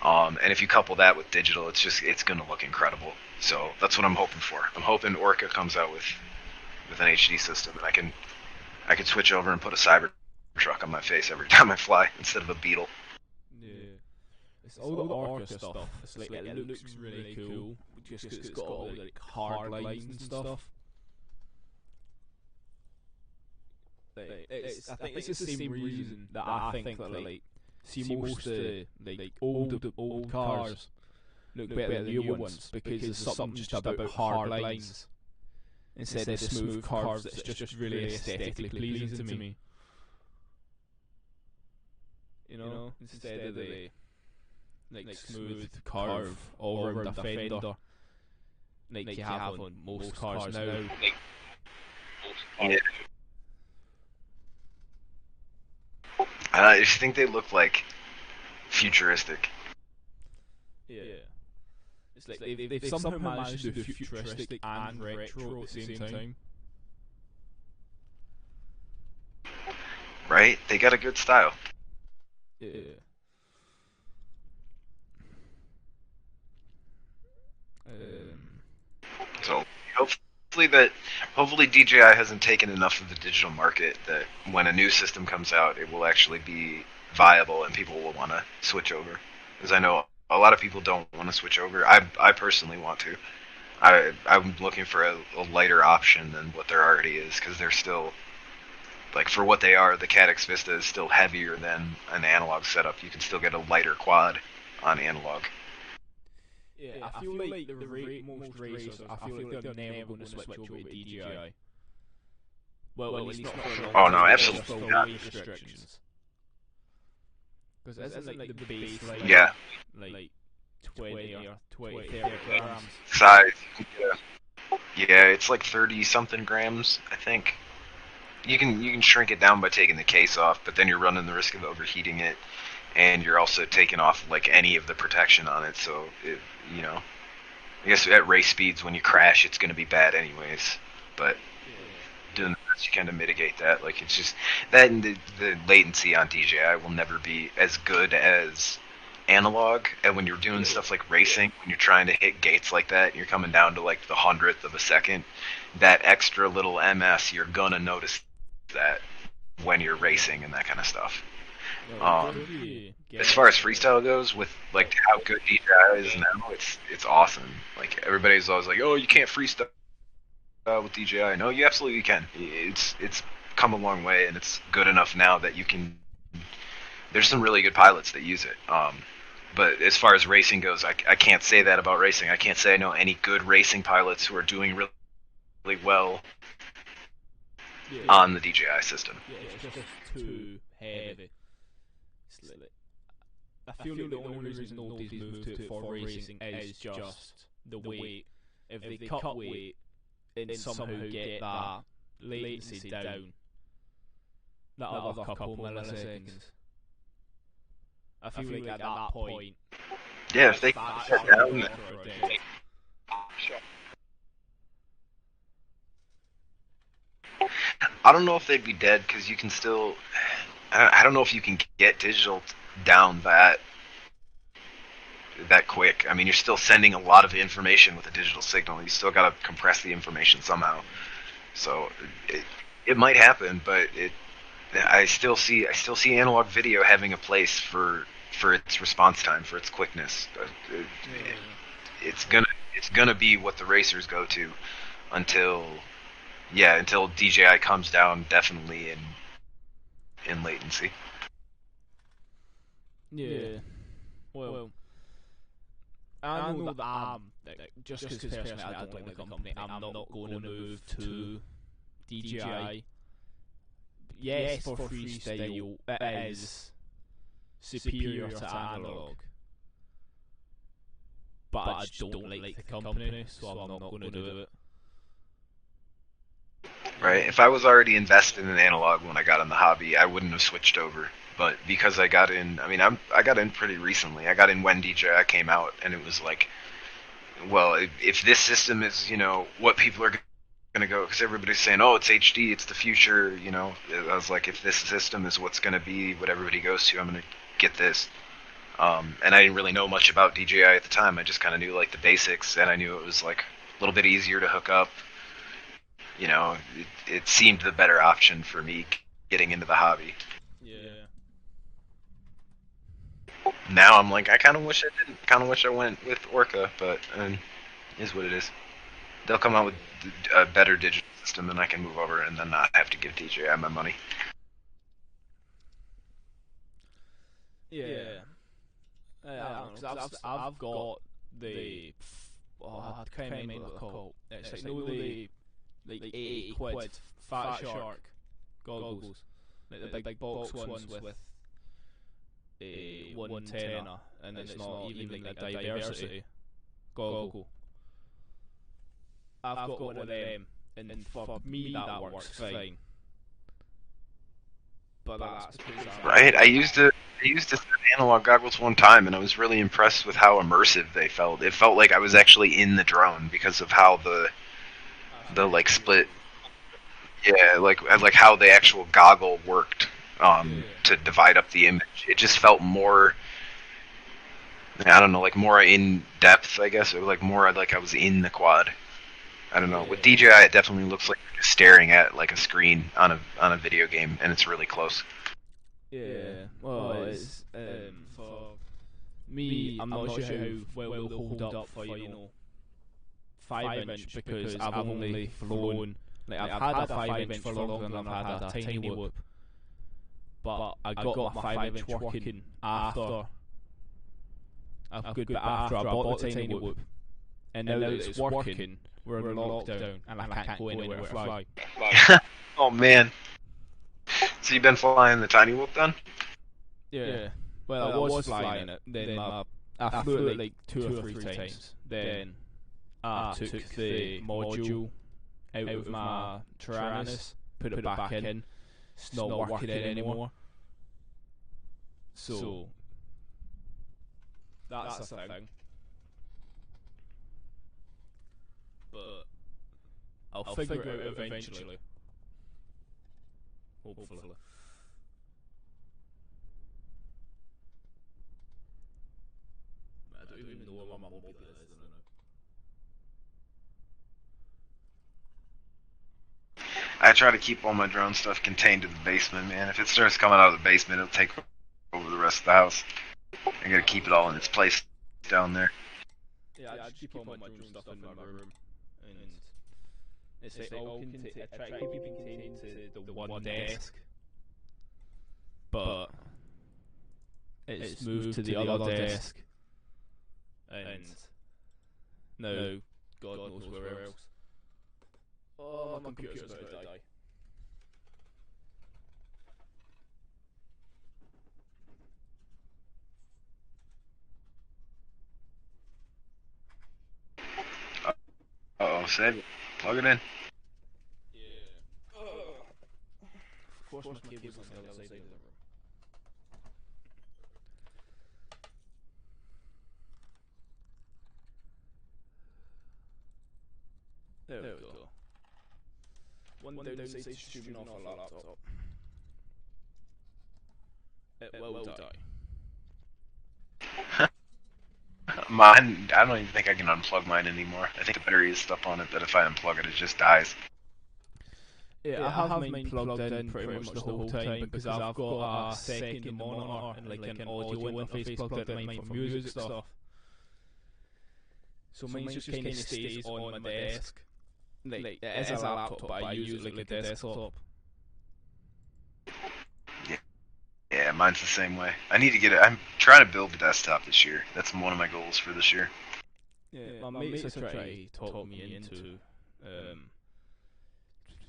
And if you couple that with digital, it's gonna look incredible. So that's what I'm hoping for. I'm hoping Orca comes out with an HD system, and I can switch over and put a cyber truck on my face every time I fly instead of a Beetle. Yeah. It's all the Orca stuff. It's like it looks really cool, just 'cause it's got all the like hard lines and stuff. I think it's the same reason that I think that like see most like old cars look better than new ones because there's something just about hard lines instead of smooth curves that's just really aesthetically pleasing to me. You know, instead of the like smooth curve all around the fender like you have on most cars now. Yeah. I just think they look like futuristic. Yeah. It's like they've somehow managed to do futuristic and retro at the same time. Right? They got a good style. Yeah. So hopefully DJI hasn't taken enough of the digital market that when a new system comes out, it will actually be viable and people will want to switch over. Because I know a lot of people don't want to switch over. I personally want to. I'm looking for a lighter option than what there already is because they're still like for what they are. The Caddx Vista is still heavier than an analog setup. You can still get a lighter quad on analog. Yeah, I feel like most racers, I feel like they're never going to switch over to DJI. Well, at least not for a long time. Oh no, absolutely not. Restrictions. Because isn't like the baseline, yeah, like 20 or 20, 30 grams. Size, yeah, it's like 30 something grams, I think. You can shrink it down by taking the case off, but then you're running the risk of overheating it, and you're also taking off like any of the protection on it. So I guess at race speeds when you crash, it's going to be bad anyways. But doing the best you can to mitigate that, like it's just that and the latency on DJI will never be as good as analog. And when you're doing stuff like racing, when you're trying to hit gates like that, and you're coming down to like the 100th of a second, that extra little ms, you're gonna notice that when you're racing and that kind of stuff. As far as freestyle goes, with like how good DJI is now, it's awesome. Like everybody's always like, "Oh, you can't freestyle with DJI." No, you absolutely can. It's come a long way, and it's good enough now that you can. There's some really good pilots that use it. But as far as racing goes, I can't say that about racing. I can't say I know any good racing pilots who are doing really, really well on the DJI system. Yeah, it's just too heavy. I feel like the only reason nobody's moved to it for racing is just the weight. If they cut weight and somehow get that latency down, that other couple milliseconds, I feel like at that point, yeah, if they cut that down, I don't know if they'd be dead because you can still. I don't know if you can get digital down that that quick. I mean, you're still sending a lot of information with a digital signal. You still got to compress the information somehow. So it might happen, but I still see analog video having a place for its response time, for its quickness. It's gonna be what the racers go to until until DJI comes down definitely in latency. Yeah. Well, I know that just because personally I don't like the company, I'm not going to move to DJI. Yes, for freestyle, it is superior to analog, but I just don't like the company, so I'm not going to do it. Right. If I was already invested in analog when I got in the hobby, I wouldn't have switched over. But because I got in, I mean, I got in pretty recently. I got in when DJI came out, and it was like, well, if this system is, what people are going to go, because everybody's saying, oh, it's HD, it's the future, I was like, if this system is what's going to be what everybody goes to, I'm going to get this. And I didn't really know much about DJI at the time. I just kind of knew like the basics, and I knew it was like a little bit easier to hook up. It seemed the better option for me getting into the hobby. Yeah. Now I'm like, I kind of wish I didn't. Kind of wish I went with Orca, but is what it is. They'll come out with a better digital system, and I can move over and then not have to give DJI my money. Yeah. Because I've got the I can't remember what they're called. It's like the like 80 quid Fat Shark goggles, like the big box ones with a 110er, and it's not even like a diversity goggle. I've got one of them, and for me that works fine. But that's because right. I used to analog goggles one time, and I was really impressed with how immersive they felt. It felt like I was actually in the drone because of how the like split. Yeah, like how the actual goggle worked to divide up the image. It just felt more. I don't know, like more in depth, I guess, or like more like I was in the quad. I don't know. With DJI, it definitely looks like you're staring at like a screen on a video game, and it's really close. Yeah, well, it's for me. I'm not sure how well they'll hold up for 5-inch because I've only flown. Like I've had a 5-inch for longer than I've had a tiny whoop, but I got my 5-inch working after a good bit after I bought the tiny whoop, and now that it's working, we're in lockdown and I can't go anywhere to fly. Oh man! So you've been flying the tiny whoop then? Yeah. Well, I was flying it. Then I flew it like 2 or 3 times. Then I took the module out of my Tyrannus, put it back in. It's not working anymore. So that's a thing. But I'll figure it out eventually. Hopefully. I don't even know where my mobile is. I try to keep all my drone stuff contained in the basement, man. If it starts coming out of the basement, it'll take over the rest of the house. I gotta keep it all in its place down there. Yeah, I just keep all my drone stuff in my room, and it's like all I try to keep it contained to the one desk, but it's moved to the other desk, and now God knows where else. Oh, my computer's about to die. Uh-oh, save it. Plug it in. Yeah. Of course my cable's on the other side of the room. There we go. One downside to streaming off a laptop. It will die. Mine, I don't even think I can unplug mine anymore. I think the battery is stuck on it that if I unplug it, it just dies. Yeah, I have mine plugged in pretty much the whole time because I've got a second monitor and like an audio interface plugged in mine for music stuff. So mine just kind of stays on my desk. Like, it is a laptop, but I use it like a desktop. Yeah, mine's the same way. I need to get it. I'm trying to build a desktop this year. That's one of my goals for this year. Yeah, my mates are trying to talk me into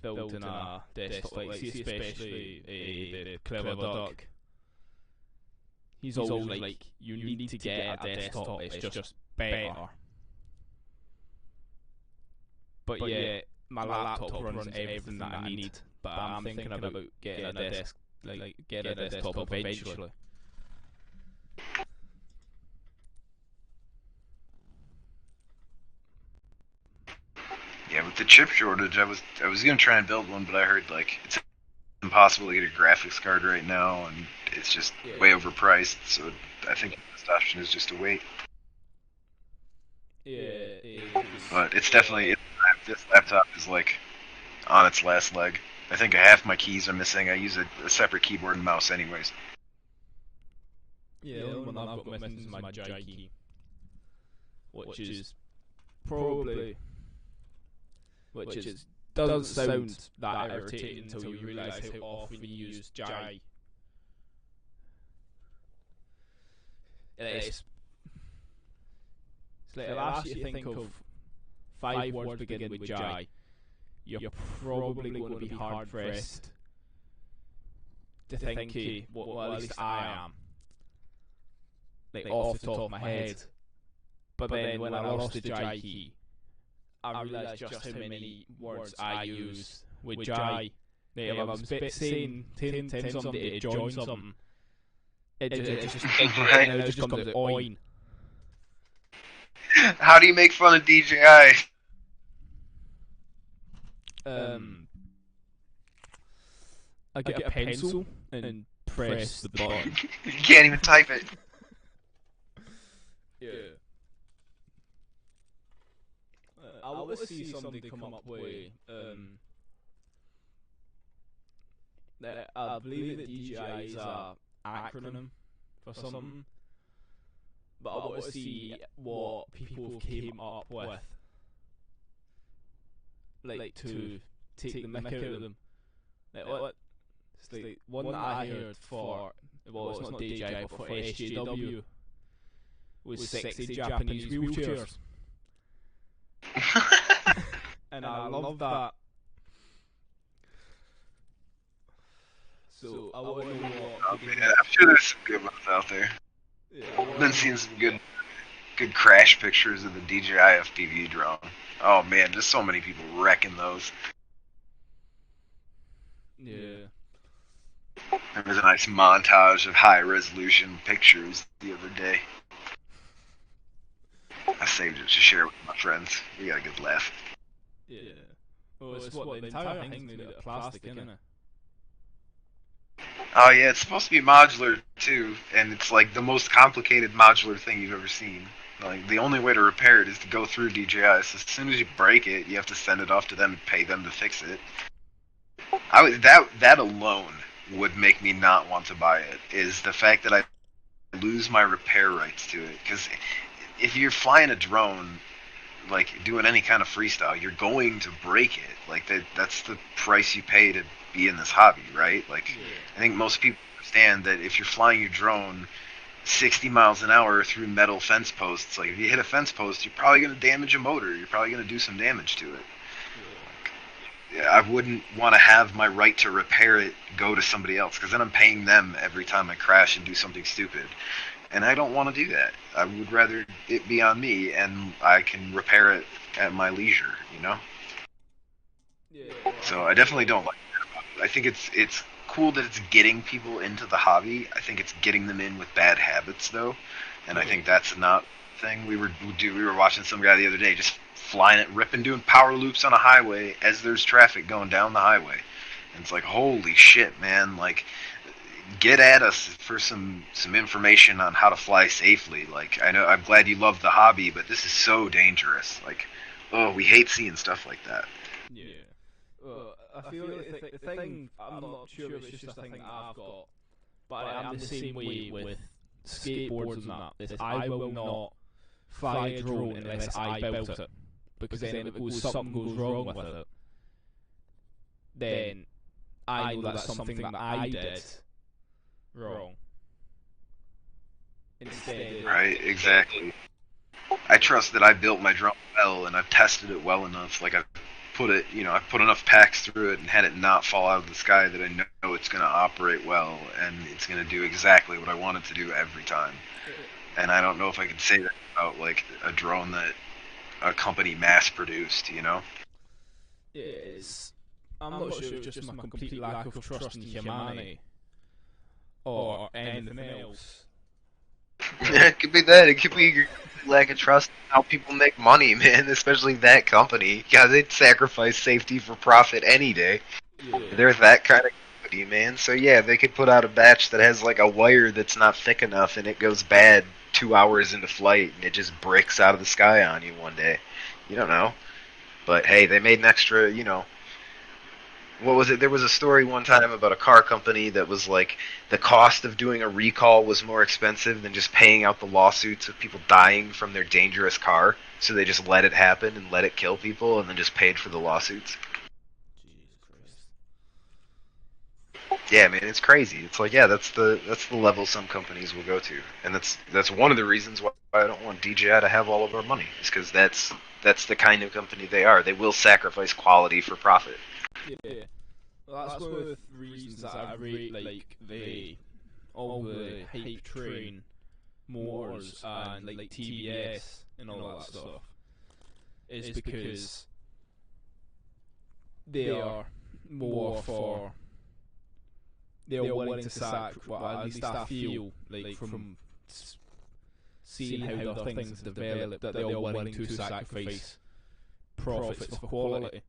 building a desktop, like, see, especially the Clever Duck. He's always like, you need to get a desktop, it's just better. But yeah, my laptop runs everything that I need, but I'm thinking about getting a desktop eventually. Yeah, with the chip shortage, I was gonna try and build one, but I heard like it's impossible to get a graphics card right now, and it's just way overpriced. So I think the best option is just to wait. Yeah, but it's definitely this laptop is like on its last leg. I think half my keys are missing. I use a separate keyboard and mouse, anyways. Yeah, the only one I've got missing is my J key, which is probably doesn't sound that irritating until you realise how often you use J. It's like, it'll ask you to think of 5 words beginning with J. You're probably going to be hard pressed to think what at least I am, like off the top of my head. But then when I lost the J key, I realised just how many words I use with J. Like, if I'm saying something to join something, it just comes out oin. How do you make fun of DJI? I get a pencil and press the button. You can't even type it. Yeah. I want to see somebody come up with that I believe that DJI is a acronym for something, but I want to see what people came up with, like to take the mick out of them. It's like one that I heard for, well, it's not DJI, but for SJW, was sexy Japanese wheelchairs. And I love that. So I want to know what. I'm sure there's some good ones out there. Yeah, I've been seeing some good crash pictures of the DJI FPV drone. Oh man, there's so many people wrecking those. Yeah. There was a nice montage of high resolution pictures the other day. I saved it to share with my friends. We got a good laugh. Yeah. Well, it's what the entire thing's made out of plastic, isn't it? Oh yeah, it's supposed to be modular too, and it's like the most complicated modular thing you've ever seen. Like the only way to repair it is to go through DJI. So as soon as you break it, you have to send it off to them and pay them to fix it. That alone would make me not want to buy it. Is the fact that I lose my repair rights to it. Because if you're flying a drone, like doing any kind of freestyle, you're going to break it. Like that's the price you pay to be in this hobby, right? Like, yeah. I think most people understand that if you're flying your drone 60 miles an hour through metal fence posts, like if you hit a fence post, you're probably going to damage a motor. You're probably going to do some damage to it. Yeah. I wouldn't want to have my right to repair it go to somebody else, because then I'm paying them every time I crash and do something stupid. And I don't want to do that. I would rather it be on me, and I can repair it at my leisure, you know? Yeah. So I definitely don't like that. I think it's cool that it's getting people into the hobby. I think it's getting them in with bad habits, though. And I think that's not the thing. We were watching some guy the other day just flying it, ripping, doing power loops on a highway as there's traffic going down the highway. And it's like, holy shit, man. Like, get at us for some information on how to fly safely. Like, I know I'm glad you love the hobby, but this is so dangerous. Like, oh, we hate seeing stuff like that. Yeah. I feel like the thing, I'm not sure if it's just a thing that I've got, but I'm the same way with skateboards and that. Is I will not fly a drone unless I built it, because then if something goes wrong with it, then I know that's something that I did wrong. Instead, Right? Exactly. I trust that I built my drone well and I've tested it well enough. Like I've put enough packs through it and had it not fall out of the sky that I know it's going to operate well and it's going to do exactly what I want it to do every time. And I don't know if I could say that about like a drone that a company mass produced. it's. I'm not sure if it's just my complete lack of trust in humanity or anything else. It could be that. It could be your lack of trust in how people make money, man. Especially that company. Yeah, they'd sacrifice safety for profit any day. Yeah. They're that kind of company, man. So yeah, they could put out a batch that has like a wire that's not thick enough, and it goes bad 2 hours into flight, and it just breaks out of the sky on you one day. You don't know. But hey, they made an extra. What was it? There was a story one time about a car company that was like the cost of doing a recall was more expensive than just paying out the lawsuits of people dying from their dangerous car. So they just let it happen and let it kill people and then just paid for the lawsuits. Jesus Christ. Yeah, man, it's crazy. It's like, yeah, that's the level some companies will go to, and that's one of the reasons why I don't want DJI to have all of our money. Is because that's the kind of company they are. They will sacrifice quality for profit. Yeah. Well, that's one of the reasons that I rate like all the hype train motors and like TBS and all that stuff is because they are more for they're willing to well, at least I feel like from seeing how their things develop that they're willing to sacrifice profits for quality.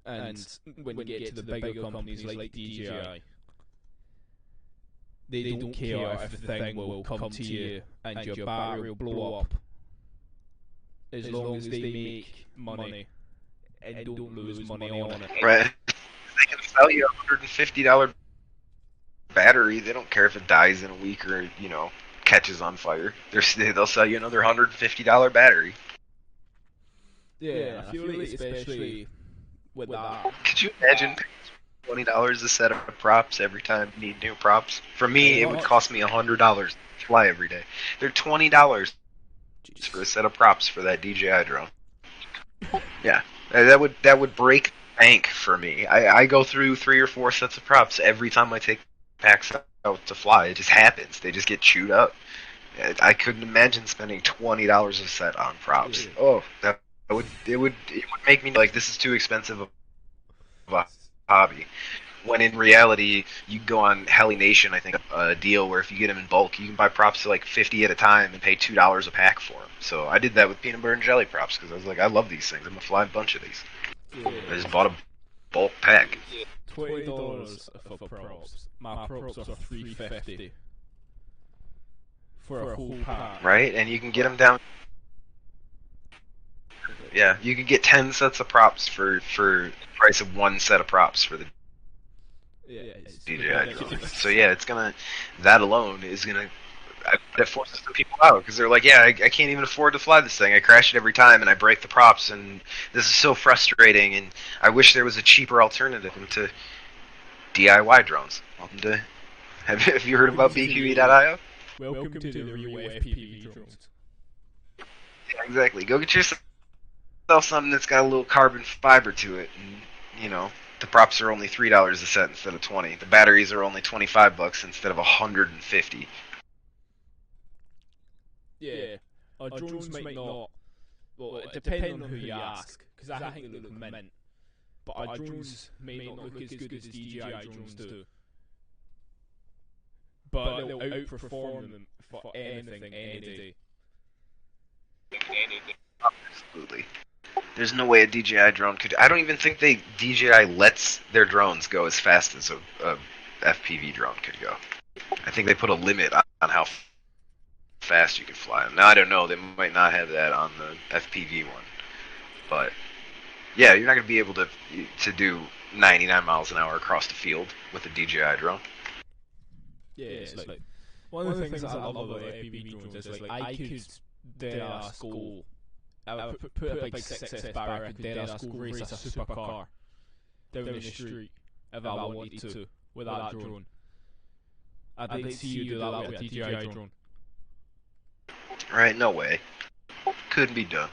And when you get to the bigger companies like DJI, they don't care if the thing will come to you and your battery will blow up, as long as they make money and don't lose money on it. Right? They can sell you $150 battery. They don't care if it dies in a week or catches on fire. They'll sell you another $150 battery. Yeah, I feel like especially with that. Could you imagine paying $20 a set of props every time you need new props? For me, it would cost me $100 to fly every day. They're $20 for a set of props for that DJI drone. Yeah, that would break the bank for me. I go through 3 or 4 sets of props every time I take packs out to fly. It just happens. They just get chewed up. I couldn't imagine spending $20 a set on props. Oh, it would make me like this is too expensive of a hobby. When in reality, you can go on Heli Nation, I think, a deal where if you get them in bulk, you can buy props for like 50 at a time and pay $2 a pack for them. So I did that with peanut butter and jelly props because I was like, I love these things. I'm gonna fly a bunch of these. Yeah. I just bought a bulk pack. $20 for props. My props are $3.50 for a whole pack. Right, and you can get them down. Yeah, you could get 10 sets of props for the price of one set of props for the DJI drone. So yeah, that alone is gonna, that forces some people out because they're like, yeah, I can't even afford to fly this thing. I crash it every time and I break the props and this is so frustrating and I wish there was a cheaper alternative to DIY drones. Welcome to, have you heard about BQE.io? Welcome to the real FPV drones. Yeah, exactly. Go get yourself something that's got a little carbon fiber to it, and the props are only $3 a set instead of 20. The batteries are only $25 instead of 150. Yeah, our drones might not. Well, depending on who you ask, because I think they look mint. But our drones may not look as good as DJI drones do. But they'll outperform them for anything, any day. Absolutely. There's no way a DJI drone could. I don't even think DJI lets their drones go as fast as a FPV drone could go. I think they put a limit on how fast you can fly them. Now I don't know. They might not have that on the FPV one, but yeah, you're not gonna be able to do 99 miles an hour across the field with a DJI drone. Yeah, it's like one of the things I love about FPV drones is like I could dare ask go. I would put a big 6S barrier. I could dare ask go race a supercar down the street if I wanted to with that drone. I'd like to see you do that with a DJI drone. Right? No way. Couldn't be done.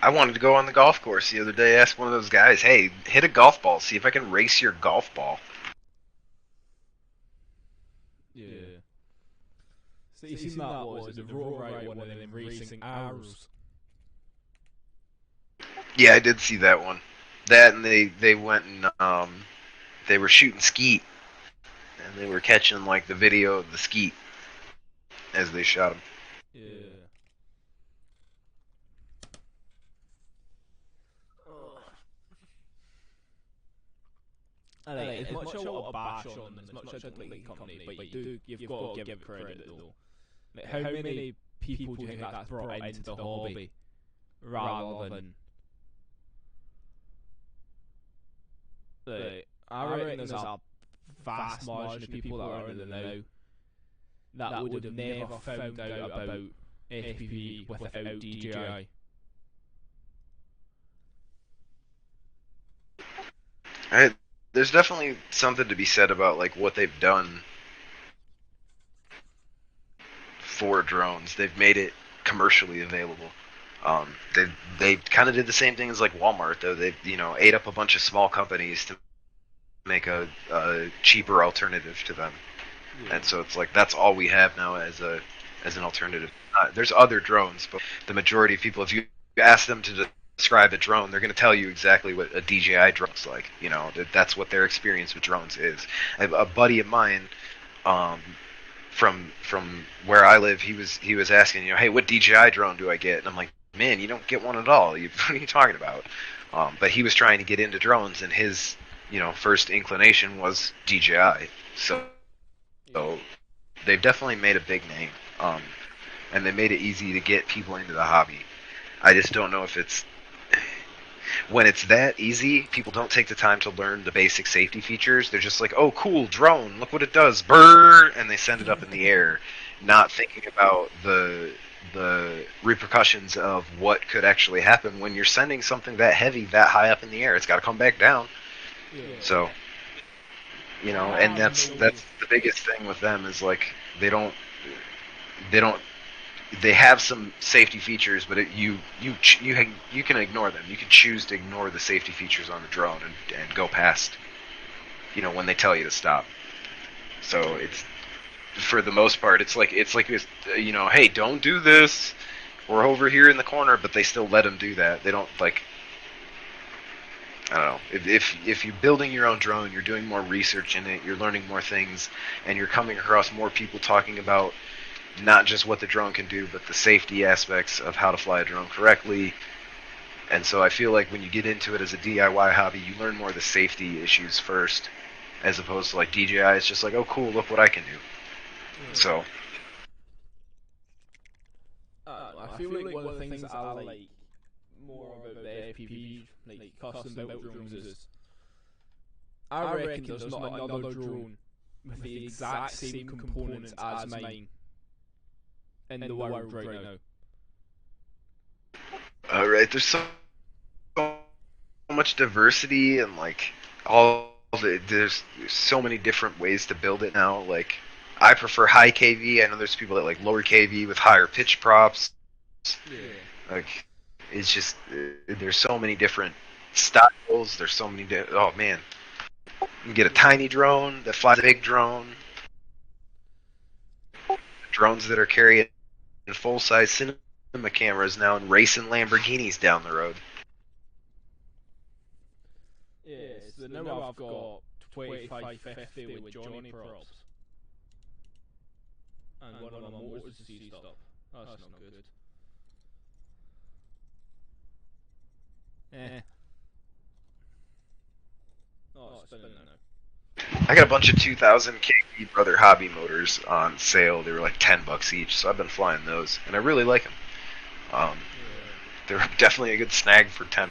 I wanted to go on the golf course the other day. Ask one of those guys, "Hey, hit a golf ball. See if I can race your golf ball." Yeah. So you seen that was the rotor right one and then racing arrows. Yeah, I did see that one. That and they went and they were shooting skeet and they were catching like the video of the skeet as they shot them. Yeah. As much as I want to bash on them, as much as I'd like the company, but you've got to give it credit though. Like, how many people do you think that's brought into the hobby rather than like, I reckon there's a vast margin of people that are in there now that would have never found out about FPV without DJI. There's definitely something to be said about like what they've done for drones. They've made it commercially available. They kind of did the same thing as like Walmart, though. They ate up a bunch of small companies to make a cheaper alternative to them, and so it's like that's all we have now as an alternative. There's other drones, but the majority of people, if you ask them to describe a drone, they're going to tell you exactly what a DJI drone looks like. That's what their experience with drones is. A buddy of mine, from where I live, he was asking, hey, what DJI drone do I get? And I'm like, man, you don't get one at all. What are you talking about? But he was trying to get into drones, and his first inclination was DJI. So they've definitely made a big name, and they made it easy to get people into the hobby. I just don't know if it's when it's that easy, people don't take the time to learn the basic safety features. They're just like, oh, cool, drone, look what it does, brrr, and they send it up in the air, not thinking about the repercussions of what could actually happen when you're sending something that heavy that high up in the air. It's got to come back down. Yeah. So, and that's the biggest thing with them is like they have some safety features, but you can ignore them. You can choose to ignore the safety features on the drone and go past, when they tell you to stop. So it's, for the most part, it's like this, hey, don't do this. We're over here in the corner, but they still let them do that. They don't like. I don't know. If you're building your own drone, you're doing more research in it, you're learning more things, and you're coming across more people talking about not just what the drone can do, but the safety aspects of how to fly a drone correctly. And so I feel like when you get into it as a DIY hobby, you learn more of the safety issues first, as opposed to like DJI. It's just like, oh, cool, look what I can do. Yeah. So I feel like one of the things I like more about the FPV, like custom built drones, is I reckon there's not another drone with the exact same components as mine in the world right now. Alright, there's so much diversity and like there's so many different ways to build it now. Like, I prefer high KV. I know there's people that like lower KV with higher pitch props. Yeah. Like, it's just there's so many different styles. There's so many. Oh man, you can get a tiny drone that flies a big drone. Drones that are carrying full-size cinema cameras now and racing Lamborghinis down the road. Yeah, so now I've got 2550 with Johnny props. And one of my motors to see stuff. That's not good. I got a bunch of 2000 kV Brother Hobby motors on sale. They were like $10 each, so I've been flying those, and I really like them. Um, Yeah. they're definitely a good snag for 10.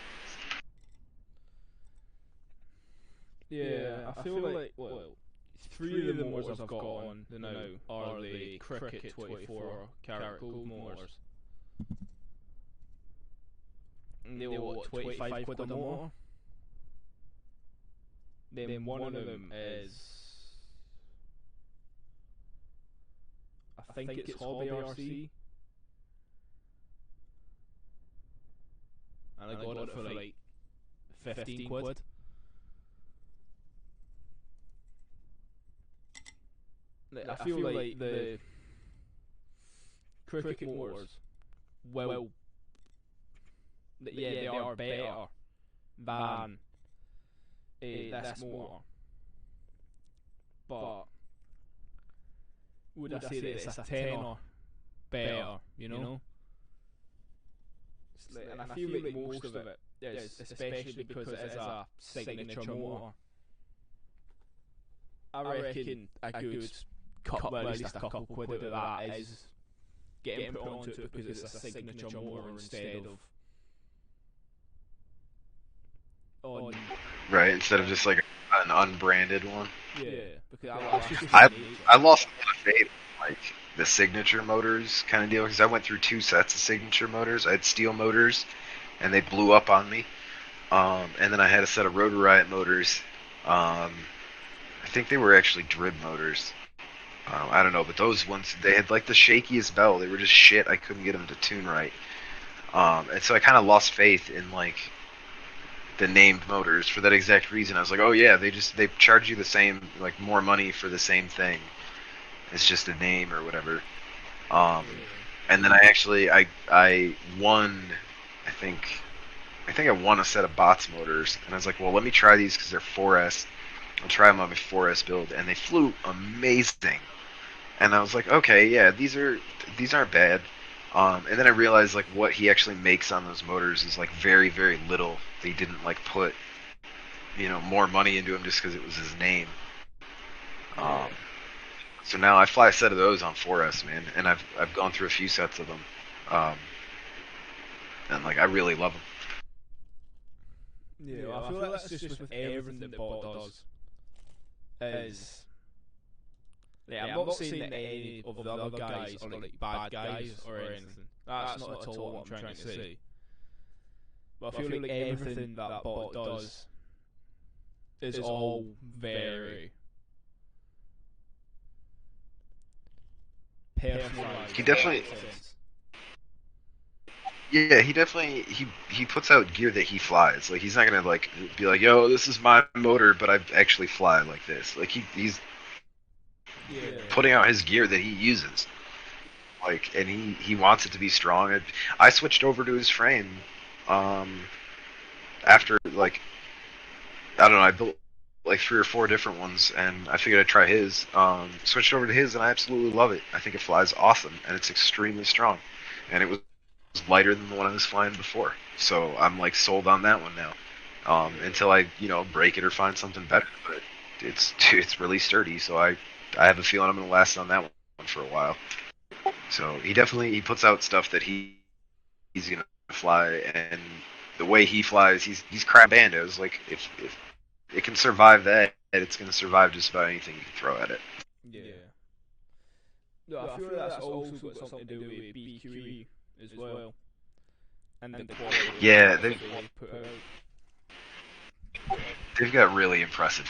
Yeah, I feel like, well, three of the motors I've got on the now are the Cricket 24 karat gold motors. And they were what, 25 quid a motor? Then one of them is, I think it's Hobby RC, and I got it for like 15 quid. I feel like the Cricket motors, well, yeah, they are better than this motor, but would I say that it's a tenner better, you know? And I feel like most of it is, especially because it is a signature motor. I reckon a good cut, well, at least a couple quid out of that is getting put onto it because it's a signature motor instead of on. Right, instead of just like an unbranded one. Yeah, because I lost a lot of faith in like the signature motors kind of deal because I went through 2 sets of signature motors. I had steel motors, and they blew up on me. And then I had a set of Rotor Riot motors. I think they were actually Drib motors. I don't know, but those ones, they had like the shakiest bell. They were just shit. I couldn't get them to tune right. And so I kind of lost faith in like the named motors for that exact reason. I was like, oh yeah, they charge you the same, like more money for the same thing. It's just a name or whatever. Um, and then I won, I think I won a set of bots motors, and I was like, well, let me try these because they're 4S. I'll try them on my 4S build, and they flew amazing. And I was like, okay, yeah, these aren't bad. And then I realized like what he actually makes on those motors is like very very little. They didn't like put more money into him just because it was his name. Um, so now I fly a set of those on 4S, man, and I've gone through a few sets of them, um, and like I really love them. Yeah, well, I feel that's just with everything that bot does. Is I'm not saying that any of the other guys are like bad guys or anything. That's not at all what I'm trying to say. But I feel like everything that bot does is all very personalized. He definitely, yeah, he puts out gear that he flies. Like he's not gonna like be like, yo, this is my motor, but I actually fly like this. Like he's putting out his gear that he uses. Like, and he wants it to be strong. I switched over to his frame, um, after like I don't know, I built like 3 or 4 different ones, and I figured I'd try his. Switched over to his, and I absolutely love it. I think it flies awesome, and it's extremely strong, and it was lighter than the one I was flying before. So I'm like sold on that one now. Until I break it or find something better, but it's really sturdy. So I have a feeling I'm gonna last on that one for a while. So he puts out stuff that he's gonna fly, and the way he flies, he's crab bandos. Like if it can survive that, it's gonna survive just about anything you can throw at it. Yeah. No, I feel like that's also got something to do with BQE as well, and the quality Yeah, they put out. they've got really impressive.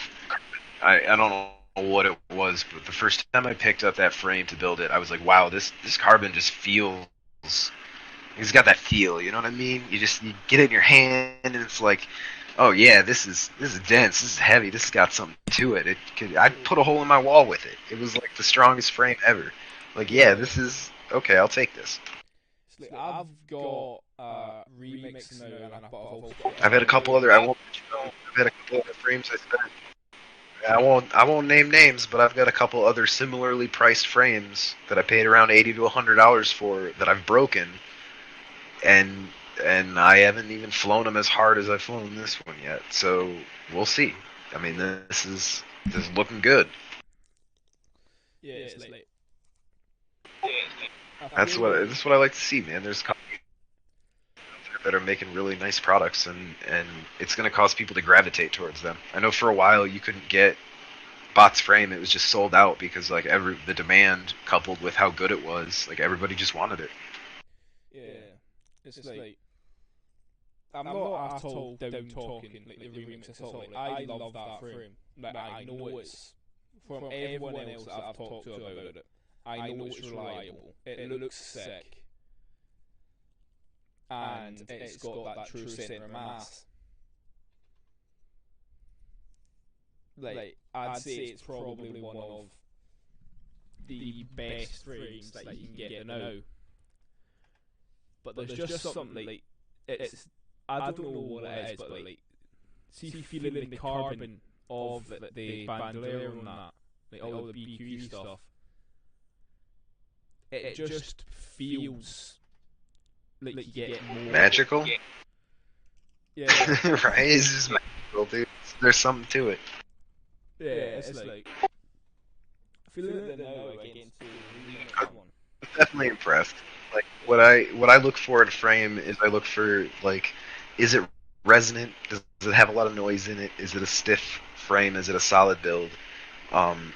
I don't know what it was, but the first time I picked up that frame to build it, I was like, wow, this carbon just feels. It's got that feel, you know what I mean? You get it in your hand, and it's like, oh yeah, this is dense, this is heavy, this has got something to it. I'd put a hole in my wall with it. It was like the strongest frame ever. Like, yeah, this is okay. I'll take this. Like, I've got remix now, and I've had a couple other. I won't. I've had a couple other frames I spent. I won't name names, but I've got a couple other similarly priced frames that I paid around $80 to $100 for that I've broken, and I haven't even flown them as hard as I've flown this one yet. So we'll see. I mean, this is Just looking good. Yeah, it's like That's what I like to see, man. There's companies that are making really nice products, and it's going to cause people to gravitate towards them. I know for a while you couldn't get Bot's frame; it was just sold out because like the demand coupled with how good it was, like everybody just wanted it. yeah, it's like I'm not at all down talking like the remix assault. Like I love that frame. Like I know it's from everyone else that I've talked to about it. I know it's reliable. It looks sick, and it's got that true center of mass. Like I'd say it's probably one of the best frames that you can get now. But there's just something like it's I don't know what it is, but like see feeling the carbon of the bandolier on that, like all the BQE stuff. It just feels like you get more Magical, Yeah, right? It's just magical, dude. There's something to it. yeah. It's like feeling it now against the remix one. I'm definitely impressed. Like what I look for in a frame is I look for like, is it resonant? Does it have a lot of noise in it? Is it a stiff frame? Is it a solid build? Um,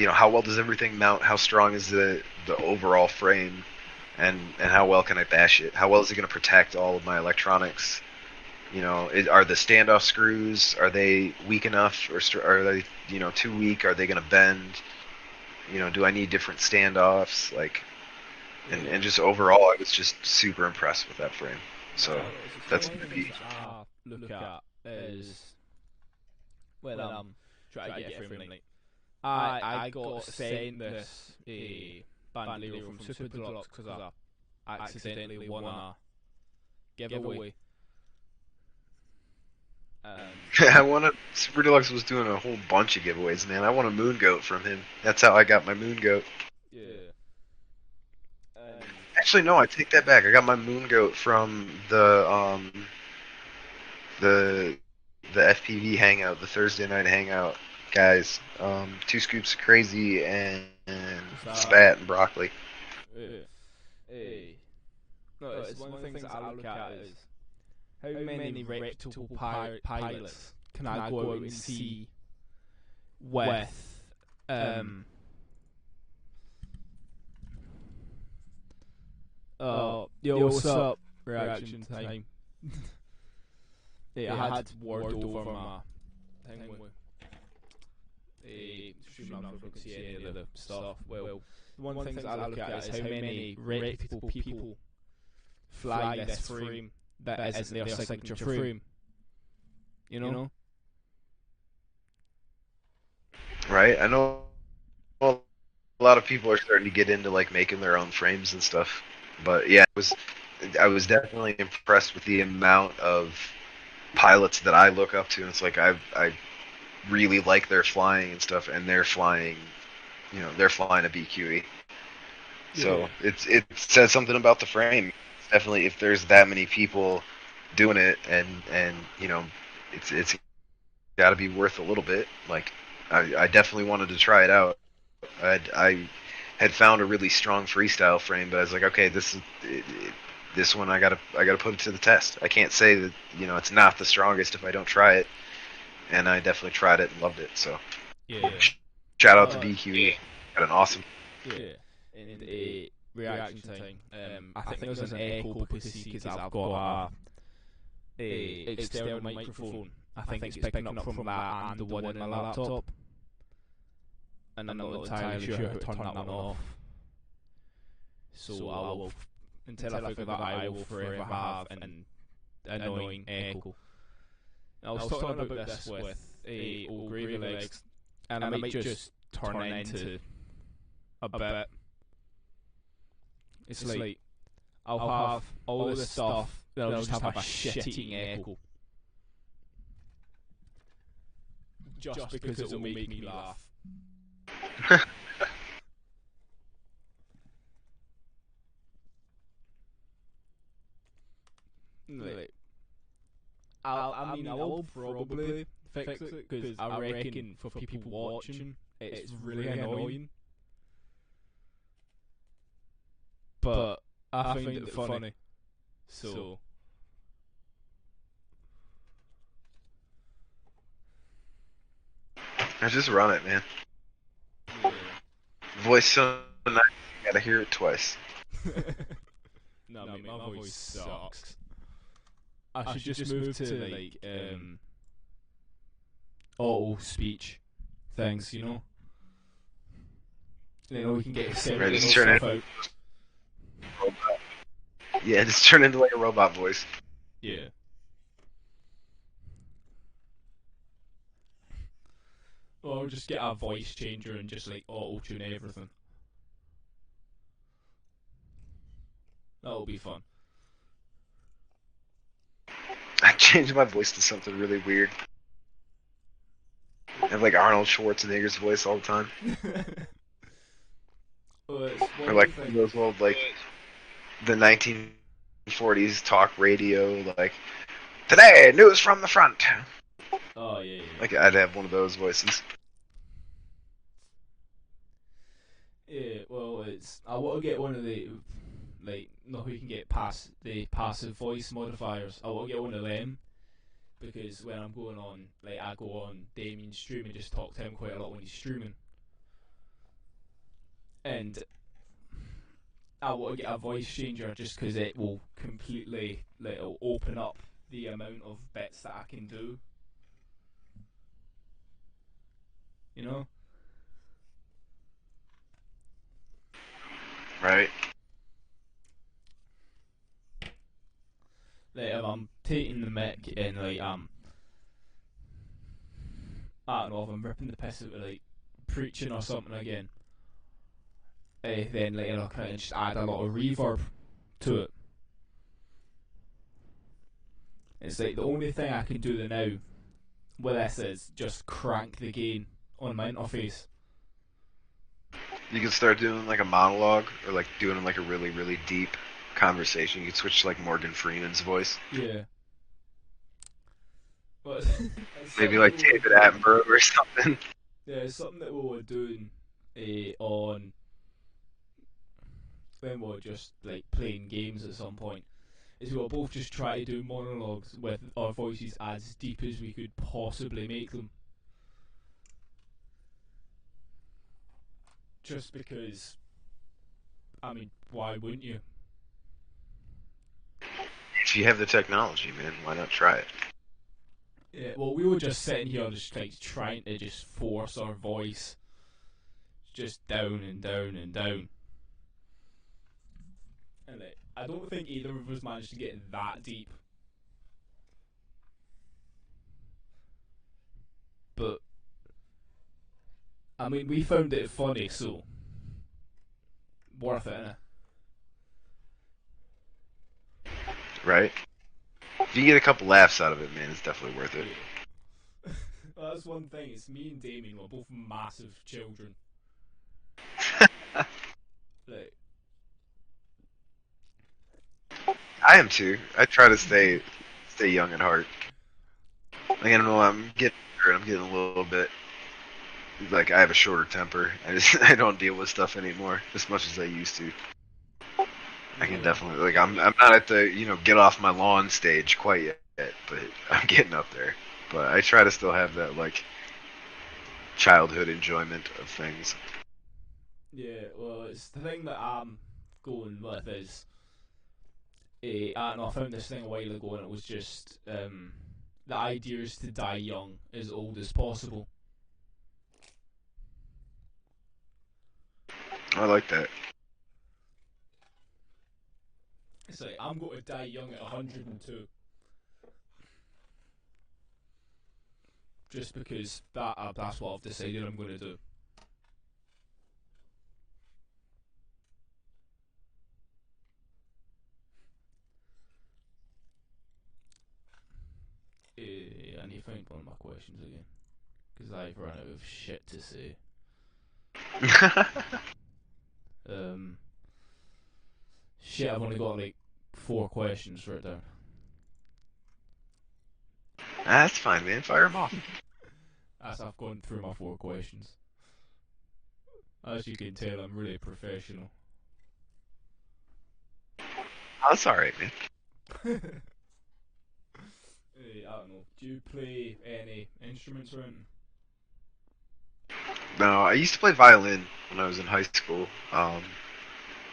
how well does everything mount? How strong is the overall frame? And how well can I bash it? How well is it going to protect all of my electronics? Are the standoff screws, are they weak enough, or are they too weak? Are they going to bend? Do I need different standoffs? Like, and just overall, I was just super impressed with that frame. So It's that's one of gonna the be things that I look at is when I'm trying to get a frame. Like I got sent this a bandolier from Super Deluxe because I accidentally won a giveaway. And I wanted Super Deluxe was doing a whole bunch of giveaways, man. I won a moon goat from him. That's how I got my moon goat. yeah, and Actually, no, I take that back. I got my moon goat from the the FPV hangout, the Thursday night hangout, guys. Two scoops of crazy and is that spat and broccoli. yeah, hey, no, it's one of the things that I look at is how many reputable pilots can I go out and see with um yo, what's up? Reaction time. Yeah, I had word over my thing with Streamlabs couldn't see any of the stuff. Well, one of the things I look at is how many reputable people fly this frame that isn't their signature frame. You know? Right? I know a lot of people are starting to get into like making their own frames and stuff. But yeah, I was definitely impressed with the amount of pilots that I look up to, and it's like I really like their flying and stuff, and they're flying a BQE. So Yeah. it says something about the frame. Definitely, if there's that many people doing it, and it's got to be worth a little bit. Like I definitely wanted to try it out. I had found a really strong freestyle frame, but I was like, okay, this one I gotta put it to the test. I can't say that it's not the strongest if I don't try it, and I definitely tried it and loved it. So Yeah. shout out to Uh, BQE, got an awesome. yeah. And a reaction time. I think there's an echo because I've got a external microphone. I think it's picking up from that and the one in my laptop. And I'm not entirely sure how to turn that one off. So I will, until I figure that out, I will forever have an annoying echo. I was talking about this with a old gravy legs, and I might just turn into a bit. It's like I'll have all this stuff, then I'll just have a shitty echo, just because it will make me laugh. Like, I mean, I will probably fix it, because I reckon for people watching, it's really annoying. But I find it funny, so I just run it, man. yeah. Voice so nice, you gotta hear it twice. No, mate, my voice sucks. I should just move to like auto speech things, you know. We can get Right, several just turn stuff it. out. Yeah, just turn into like a robot voice. Yeah. Or just get a voice changer and just like auto tune everything. That'll be fun. I changed my voice to something really weird. I have like Arnold Schwarzenegger's voice all the time. Well, Or like those old like the 1940s talk radio, like today news from the front. Oh yeah. Like I'd have one of those voices. Yeah, well, I want to get one of the you can get past the passive voice modifiers. I want to get one of them because when I'm going on, I go on Damien's stream and just talk to him quite a lot when he's streaming, and I want to get a voice changer just because it will completely it'll open up the amount of bits that I can do. You know. Right. If I'm taking the mic and I don't know, if I'm ripping the piss out of preaching or something again, then I'll kind of just add a lot of reverb to it. It's the only thing I can do now with this is just crank the gain on my interface. You could start doing like a monologue or like doing like a really, really deep conversation. You could switch to like Morgan Freeman's voice. Yeah. But maybe like David Attenborough or something. Yeah, it's something that we were doing on when we were just playing games at some point. Is we were both just trying to do monologues with our voices as deep as we could possibly make them. Just because, I mean, why wouldn't you? If you have the technology, man, why not try it? Yeah, well, we were just sitting here just trying to just force our voice just down and down and down. And I don't think either of us managed to get that deep. But I mean, we found it funny, so worth it, innit? Right? If you get a couple laughs out of it, man, it's definitely worth it. Yeah. Well, that's one thing. It's me and Damien were both massive children. I am too. I try to stay young at heart. I don't know. I'm getting a little bit like I have a shorter temper. I don't deal with stuff anymore as much as I used to. I can definitely I'm not at the get off my lawn stage quite yet, but I'm getting up there. But I try to still have that childhood enjoyment of things. Yeah, well, it's the thing that I'm going with is I don't know, I found this thing a while ago and it was just the idea is to die young, as old as possible. I like that. It's I'm going to die young at 102. Just because that's what I've decided I'm going to do. I need to find one of my questions again. Because I've run out of shit to say. Shit, I've only got 4 questions right there. That's fine, man. Fire them off. As I've gone through my 4 questions. As you can tell, I'm really professional. Oh, that's all right, man. I don't know. Do you play any instruments or anything? No, I used to play violin when I was in high school,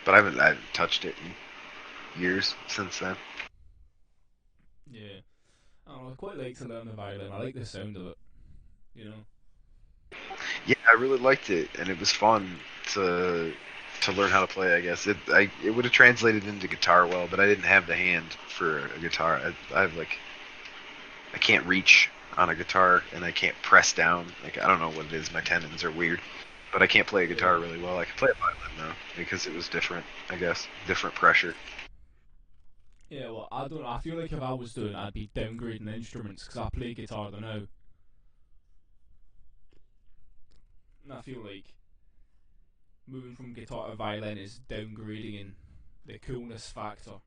but I haven't touched it in years since then. Yeah. I don't know. I quite like to learn the violin. I like the sound of it. You know. Yeah, I really liked it, and it was fun to to learn how to play. I guess it would have translated into guitar well, but I didn't have the hand for a guitar. I have like I can't reach on a guitar, and I can't press down. Like I don't know what it is. My tendons are weird, but I can't play a guitar Yeah. really well. I can play a violin though because it was different. I guess different pressure. Yeah. Well, I don't know. I feel like if I was doing, it, I'd be downgrading instruments because I play guitar now, and I feel like moving from guitar to violin is downgrading in the coolness factor,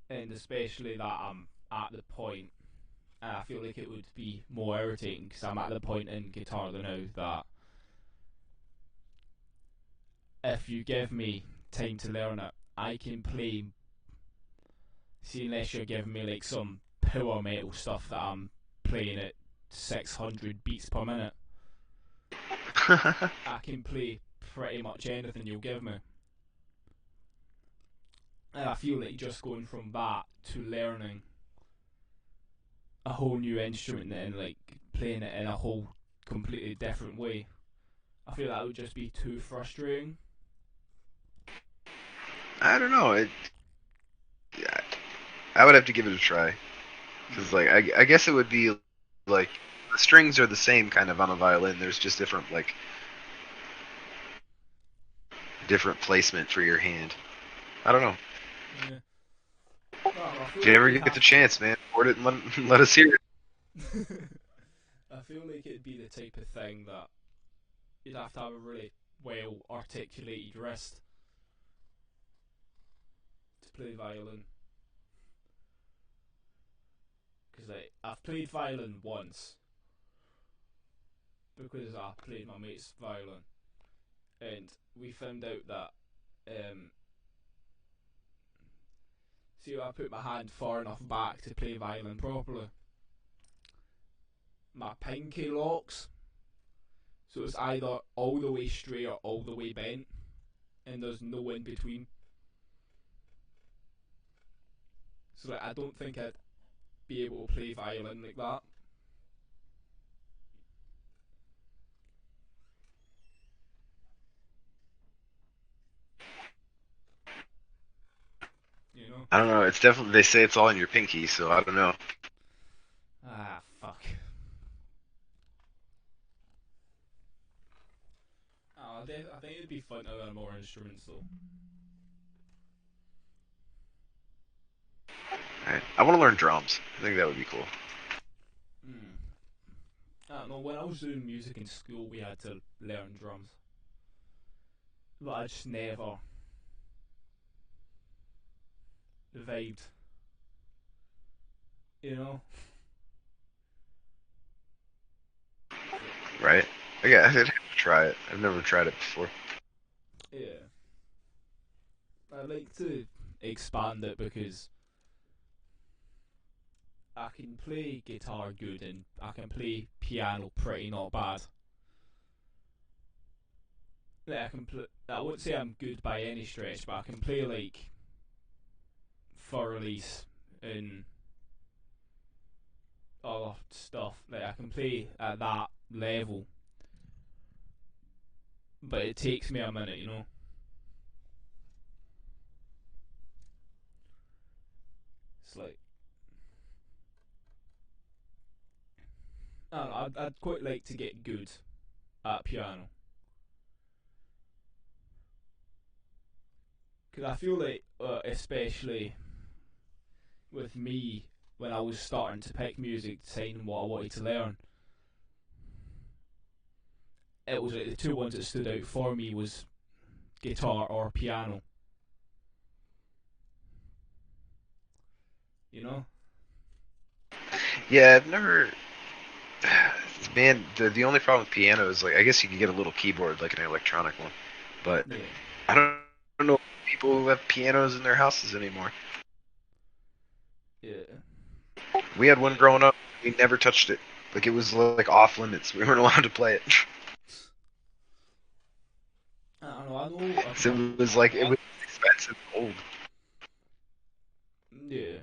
and especially that I'm at the point, and I feel like it would be more irritating because I'm at the point in guitar now that if you give me time to learn it, I can play. See, unless you're giving me like some power metal stuff that I'm playing at 600 beats per minute, I can play pretty much anything you'll give me. And I feel like just going from that to learning a whole new instrument and like playing it in a whole completely different way, I feel that would just be too frustrating. I don't know. Yeah, I would have to give it a try because Mm. like I guess it would be like the strings are the same kind of on a violin. There's just different like different placement for your hand. I don't know. Yeah. No, I feel If you like ever you'd get the have to. chance, man, record it and let us hear it. I feel like it'd be the type of thing that you'd have to have a really well articulated wrist to play violin. Because like, I've played violin once because I played my mate's violin, and we found out that see, if I put my hand far enough back to play violin properly, my pinky locks. So it's either all the way straight or all the way bent, and there's no in between. So like, I don't think I'd be able to play violin like that. You know? I don't know. It's definitely they say it's all in your pinky, so I don't know. Ah, fuck. Oh, I think it'd be fun to learn more instruments though. Right. I want to learn drums. I think that would be cool. Mm. I don't know. When I was doing music in school, we had to learn drums, but I just never vibed. You know? So Right? Yeah, I'd have to try it. I've never tried it before. yeah, I'd like to expand it because I can play guitar good and I can play piano pretty not bad. Like I can play. I wouldn't say I'm good by any stretch, but I can play like for release and other stuff. Like I can play at that level, but it takes me a minute, you know. It's like I don't know. I'd quite like to get good at piano because I feel like, especially with me when I was starting to pick music, deciding what I wanted to learn, it was like the two ones that stood out for me was guitar or piano. you know? Yeah, I've never. Man, the only problem with piano is like I guess you could get a little keyboard like an electronic one, but Yeah, I don't know people who have pianos in their houses anymore. yeah. We had one growing up. We never touched it. Like it was like off limits. We weren't allowed to play it. I don't know. I know a So couple. it was like it was expensive, old. Yeah.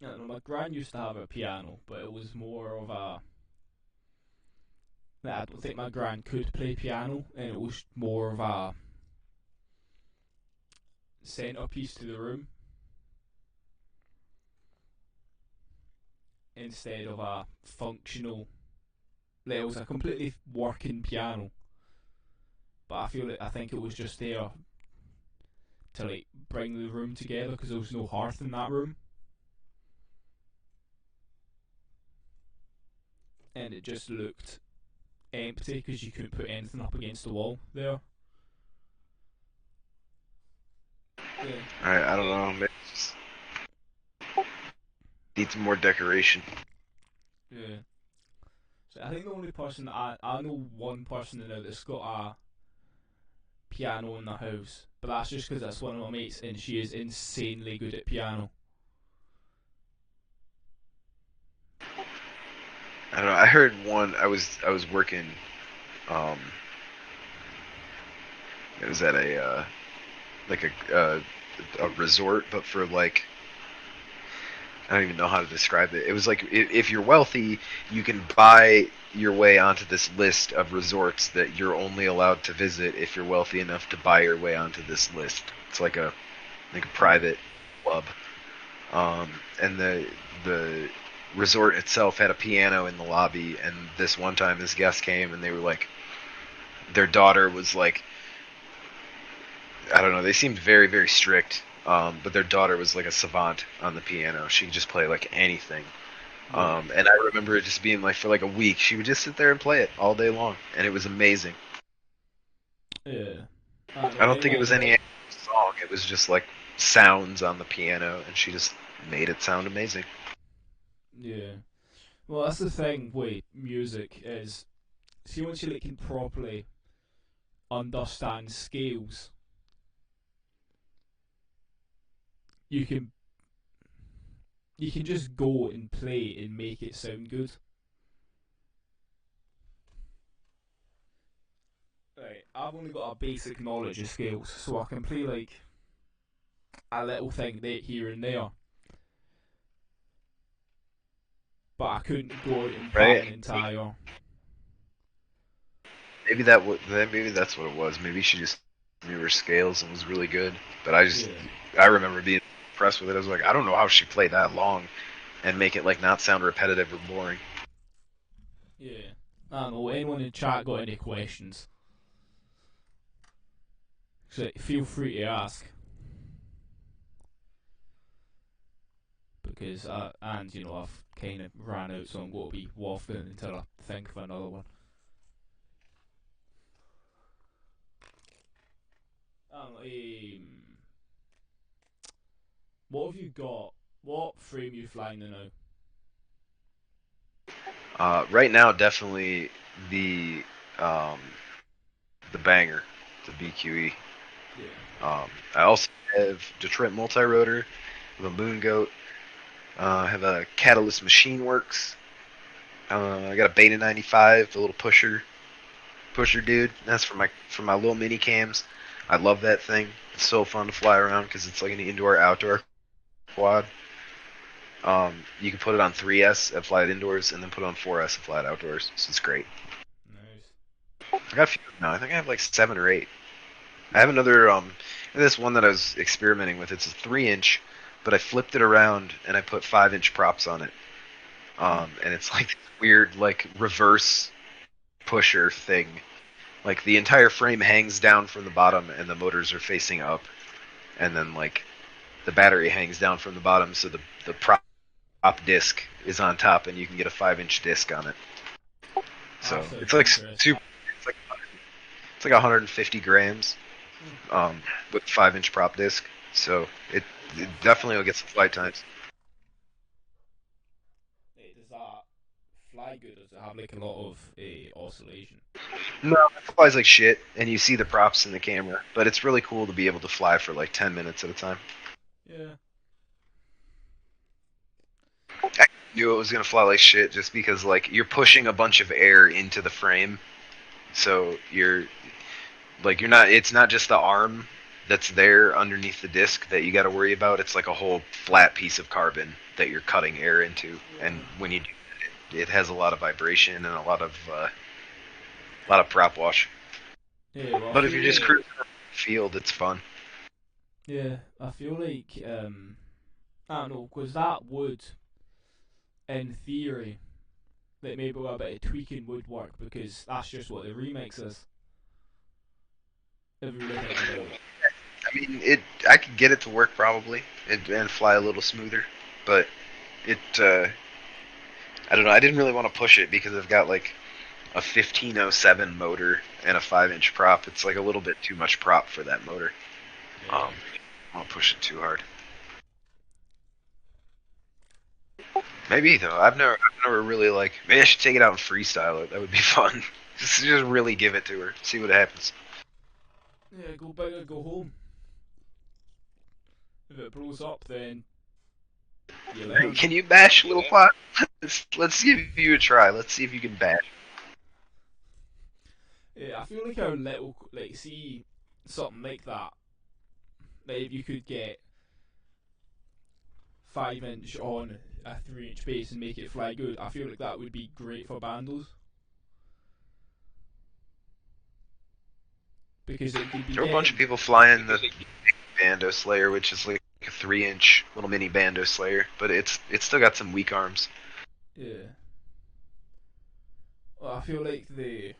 I don't know. My gran used to have a piano, but it was more of a. Like, I don't think my gran could play piano, and it was more of a centerpiece to the room instead of a functional. Like, it was a completely working piano, but I think it was just there to like bring the room together because there was no hearth in that room, and it just looked empty because you couldn't put anything up against the wall there. Yeah, I don't know. Maybe it just needs more decoration. yeah. So I think the only person I know one person now that's got a piano in the house, but that's just because that's one of my mates, and she is insanely good at piano. I don't know. I heard one. I was working. Um, it was at a resort, but for like I don't even know how to describe it. It was like if you're wealthy, you can buy your way onto this list of resorts that you're only allowed to visit if you're wealthy enough to buy your way onto this list. It's like a Yeah, private club. Um, and the resort itself had a piano in the lobby. And this one time, this guest came, and they were like, their daughter was like, I don't know. They seemed very, very strict. But their daughter was like a savant on the piano. She could just play like anything. yeah, And I remember it just being like for like a week, she would just sit there and play it all day long, and it was amazing. yeah. I don't I know don't think it anyone. was any song; it was just like sounds on the piano, and she just made it sound amazing. Yeah. Well, that's the thing with music is, see, once you like can properly understand scales, you can just go and play and make it sound good. Right, I've only got a basic knowledge of scales, so I can play like a little thing there, here and there, but I couldn't go out and buy Right? an entire. Maybe that's what it was. Maybe she just knew her scales and was really good. But Yeah, I remember being impressed with it. I was like, I don't know how she played that long and make it like not sound repetitive or boring. yeah. I don't know. Anyone in chat got any questions? So feel free to ask, because and you know I've kind of ran out, so I'm going to be waffling until I think of another one. What have you got? What frame are you flying in now? Right now, definitely the um, the banger, the BQE. Yeah. I also have Detroit Multi-Rotor, the Moon Goat. I have a Catalyst Machine Works. I got a Beta 95, a little pusher dude. That's for my little mini cams. I love that thing. It's so fun to fly around because it's like an indoor outdoor quad. You can put it on 3S and fly it indoors, and then put it on 4S and fly it outdoors. So it's great. Nice. I got a few now. I think I have like 7 or 8. I have another this one that I was experimenting with. It's a 3 inch, but I flipped it around and I put 5 inch props on it. And it's like this weird like reverse pusher thing. Like the entire frame hangs down from the bottom and the motors are facing up, and then like the battery hangs down from the bottom, so the prop disc is on top, and you can get a 5 inch disc on it. That So it's sounds like interesting. super. It's like it's like 150 grams Hmm. with 5 inch prop disc. So it definitely will get some flight times. fly good? Does it have like a lot of oscillation? No, it flies like shit, and you see the props in the camera. But it's really cool to be able to fly for like 10 minutes at a time. Yeah. I knew it was gonna fly like shit just because like you're pushing a bunch of air into the frame, so you're not. It's not just the arm that's there underneath the disc that you got to worry about. It's like a whole flat piece of carbon that you're cutting air into, and Yeah. when you do that, it has a lot of vibration and a lot of prop wash. Yeah. Well, I But if feel you're just like cruising around the field, it's fun. yeah, I feel like I don't know, because that would, in theory, that maybe a bit of tweaking would work because that's just what the remix is. If you really think about it. I mean, it. I could get it to work probably and fly a little smoother, but it. I don't know. I didn't really want to push it because I've got like a 1507 motor and a 5-inch prop. It's like a little bit too much prop for that motor. Yeah. Um, I won't push it too hard. Maybe though. I've never really like. Maybe I should take it out and freestyle it. That would be fun. Just really give it to her. See what happens. Yeah, go big or go home. If it blows up, then you learn. Can you bash little pot? Let's give you a try. Let's see if you can bash. Yeah, I feel like our little, like, see something like that. Like, if you could get 5-inch on a 3-inch base and make it fly good, I feel like that would be great for bandos because it could be There were a bunch of getting people flying the Bando Slayer, which is like a 3-inch little mini Bando Slayer, but it's still got some weak arms. yeah. Well, I feel like that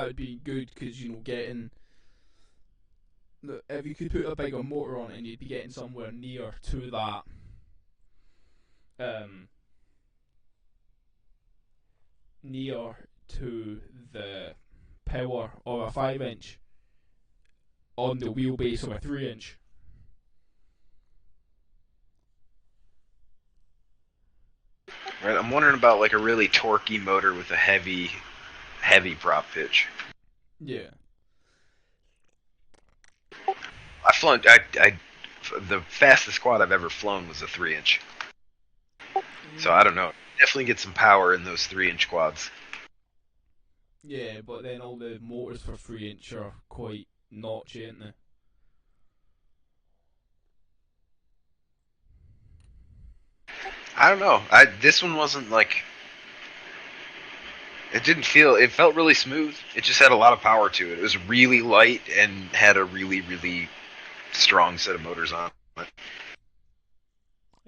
would be good because getting if you could put a bigger motor on it and you'd be getting somewhere near to that um near to the power of a 5-inch on the wheelbase of a 3-inch. Right? I'm wondering about like a really torquey motor with a heavy prop pitch. Yeah. I've flown. The fastest quad I've ever flown was a 3-inch. So I don't know. Definitely get some power in those 3-inch quads. Yeah, but then all the motors for 3-inch are quite notchy, ain't they? I don't know. This one wasn't like it didn't feel. It felt really smooth. It just had a lot of power to it. It was really light and had a really strong set of motors on it.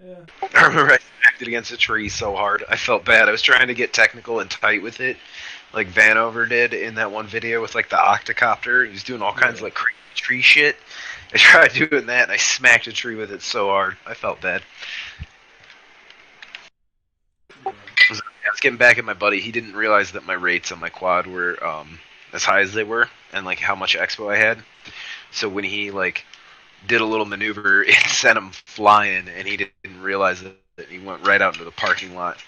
Yeah. I remember I smacked it against a tree so hard. I felt bad. I was trying to get technical and tight with it, like Vanover did in that one video with like the octocopter. He was doing all kinds of Yeah. like crazy tree shit. I tried doing that and I smacked a tree with it so hard. I felt bad. Yeah. I was getting back at my buddy. He didn't realize that my rates on my quad were as high as they were, and like how much expo I had. So when he like did a little maneuver, it sent him flying, and he didn't realize it. He went right out into the parking lot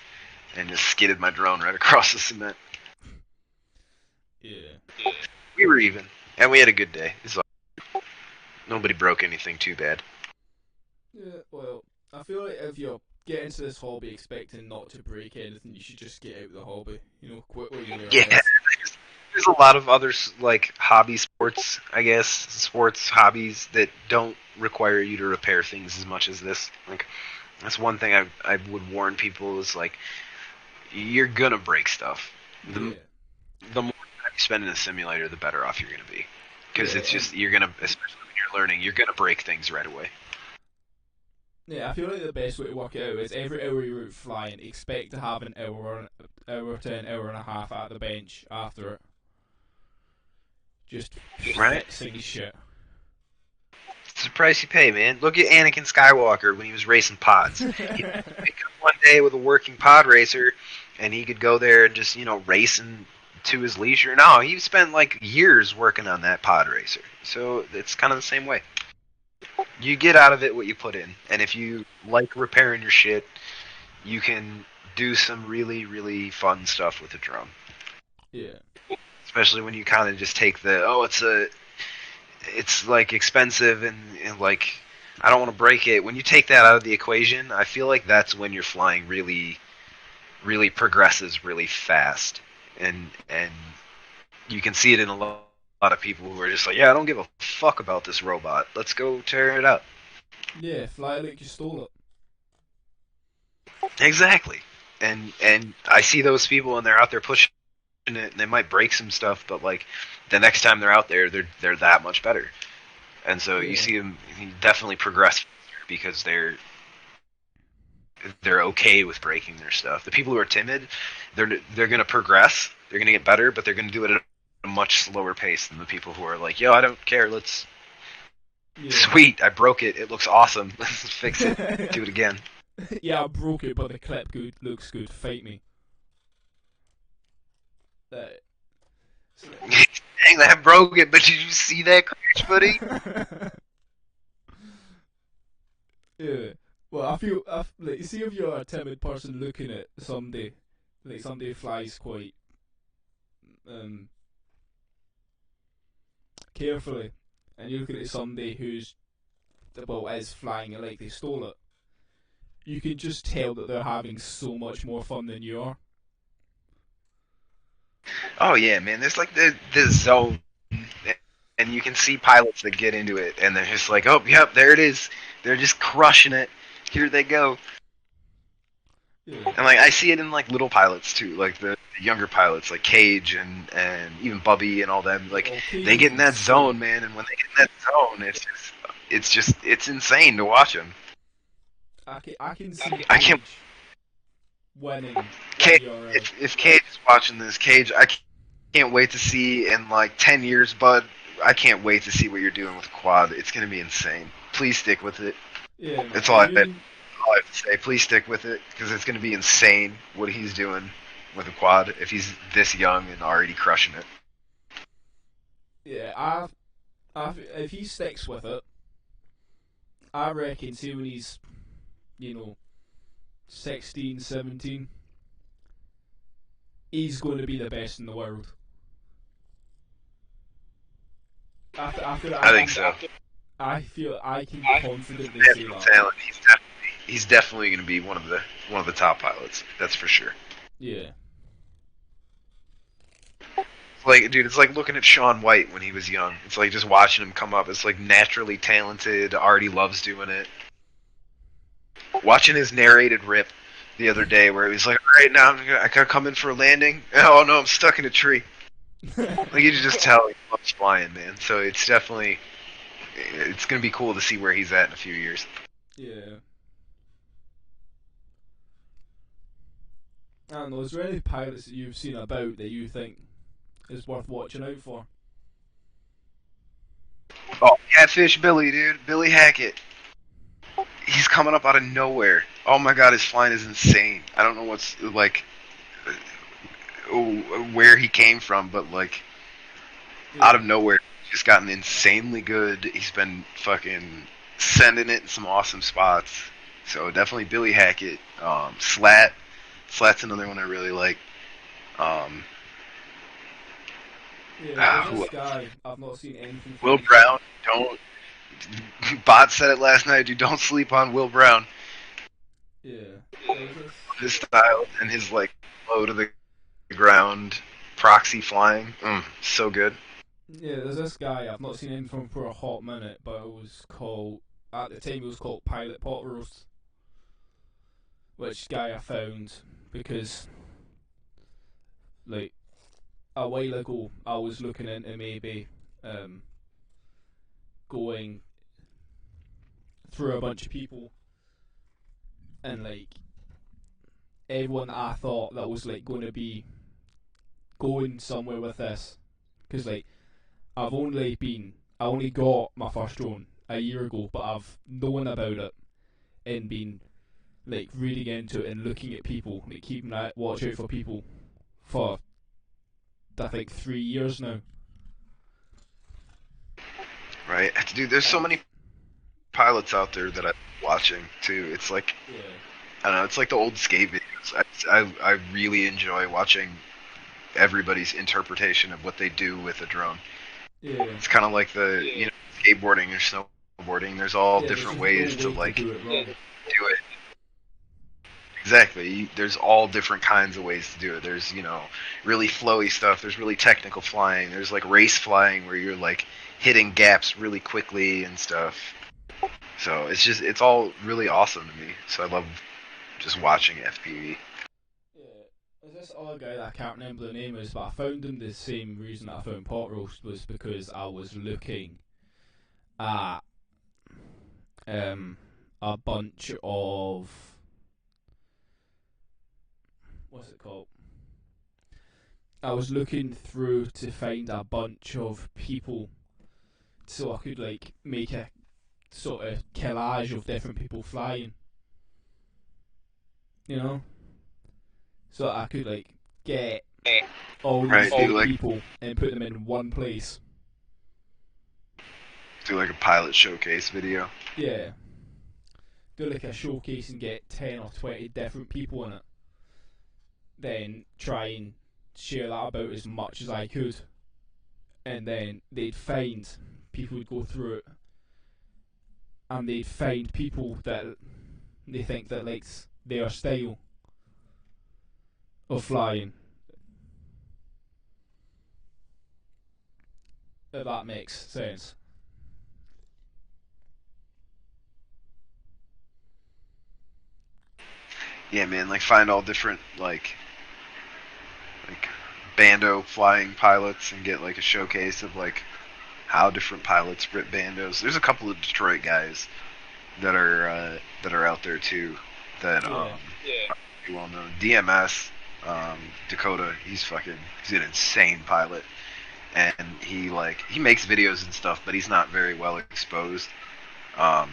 and just skidded my drone right across the cement. Yeah. We were even, and we had a good day. Nobody broke anything too bad. Yeah. Well, I feel like if you're getting into this hobby expecting not to break anything, you should just get out of the hobby. Quit while you learn Yeah, this. there's a lot of other like hobby sports, I guess, sports hobbies that don't require you to repair things as much as this. Like that's one thing I would warn people is like you're gonna break stuff. The Yeah. the more time you spend in a simulator, the better off you're gonna be. Because Yeah. it's And just you're gonna, especially when you're learning, you're gonna break things right away. yeah, I feel like the best way to work it out is every hour you're out flying, expect to have an hour to an hour and a half at the bench after it. Just Right? fixing shit. It's the price you pay, man. Look at Anakin Skywalker when he was racing pods. He pick up one day with a working pod racer, and he could go there and just race and to his leisure. No, he spent like years working on that pod racer. So it's kind of the same way. You get out of it what you put in, and if you like repairing your shit, you can do some really, really fun stuff with a drone. Yeah. Especially when you kind of just take the, oh, it's like expensive and like I don't want to break it. When you take that out of the equation, I feel like that's when you're flying really, really progresses really fast, and you can see it in a lot of people who are just like, yeah, I don't give a fuck about this robot. Let's go tear it up. Yeah, fly like you stole Exactly. And I see those people and they're out there pushing it and they might break some stuff, but like the next time they're out there, they're that much better. And so it. you Yeah. see them definitely progress because they're okay with breaking their stuff. The people who are timid, they're gonna progress, they're gonna get better, but they're gonna do it at a much slower pace than the people who are like, yo, I don't care, let's Yeah. sweet, I broke it, it looks awesome, let's fix it, do it again. Yeah, I broke it, but the clip good looks good. Fight me. That. Dang, that broke it, but did you see that crash, buddy? Yeah. Well, I like, see if you're a timid person looking at somebody, like somebody flies quite um carefully, and you're looking at somebody who's well is flying it like they stole it. You can just tell that they're having so much more fun than you are. Oh yeah, man. There's like the zone, and you can see pilots that get into it, and they're just like, oh, yep, there it is. They're just crushing it. Here they go. Yeah. And like I see it in like little pilots too, like the younger pilots, like Cage and even Bubby and all them. Like Oh, Cage they is get in that zone, insane. man. And when they get in that zone, it's insane to watch them. I can see I can't. Cage winning Cage, IRL. if Cage is watching this, Cage, I can't wait to see in like 10 years, bud. I can't wait to see what you're doing with quad. It's gonna be insane. Please stick with it. Yeah, That's man. You all I have to say. Please stick with it because it's gonna be insane what he's doing with a quad if he's this young and already crushing it. yeah, if he sticks with it, I reckon, see when he's, you know, 16, 17, he's going to be the best in the world. After I think so. I feel I can confidently say Natural that. talent. He's definitely gonna be one of the top pilots. That's for sure. Yeah, Like, dude, it's like looking at Sean White when he was young. It's like just watching him come up. It's like naturally talented, already loves doing it. Watching his narrated rip the other day where he was like, all right, now I gotta come in for a landing. Oh no, I'm stuck in a tree. Like you just tell he loves flying, man. So it's gonna be cool to see where he's at in a few years. yeah. I don't know. Is there any pilots that you've seen about that you think is worth watching out for? Oh, Catfish Billy, dude, Billy Hackett. He's coming up out of nowhere. Oh my god, his flying is insane. I don't know what's like where he came from, but like out Yeah, of nowhere, he's just gotten insanely good. He's been fucking sending it in some awesome spots. So definitely Billy Hackett. Slat's another one I really like. Um, yeah. There's who this else? guy I've not seen anything from Will before. Brown. Don't. Bot said it last night, dude. Don't sleep on Will Brown. Yeah, there's this. His style and his like low to the ground proxy flying. So good. Yeah, there's this guy I've not seen anything from for a hot minute, but it was called at the time it was called Pilot Pot Roast, which guy I found because like a while ago I was looking into maybe um, going through a bunch of people and like everyone that I thought that was like going to be going somewhere with this because like I only got my first drone a year ago, but I've known about it and been like reading into it and looking at people, like keeping that watch out for people for I think 3 years now. Right, dude. There's so And many pilots out there that I'm watching too. It's like yeah, I don't know. It's like the old skate videos. I really enjoy watching everybody's interpretation of what they do with a drone. Yeah, It's kind of like the skateboarding or snowboarding. There's all yeah. There's different just no ways to way to like do it wrong. do it. Exactly. There's all different kinds of ways to do it. There's really flowy stuff. There's really technical flying. There's like race flying where you're like hitting gaps really quickly and stuff. So it's all really awesome to me. So I love just watching FPV. Yeah, there's this other guy that I can't remember the name is, but I found him the same reason that I found pot roast was because I was looking at um a bunch of what's it called? I was looking through to find a bunch of people so I could like make a sort of collage of different people flying, you know, so that I could like get all these Right. Do like people and put them in one place. do like a pilot showcase video. Yeah, do like a showcase and get 10 or 20 different people in it. Then try and share that about as much as I could. And then they'd find people would go through it and they'd find people that they think that likes their style of flying. If that makes sense. Yeah, man. Like find all different like bando flying pilots and get like a showcase of like how different pilots rip bandos. There's a couple of Detroit guys that are out there too that Yeah. pretty well known. DMS Dakota, he's an insane pilot, and he makes videos and stuff, but he's not very well exposed. Um,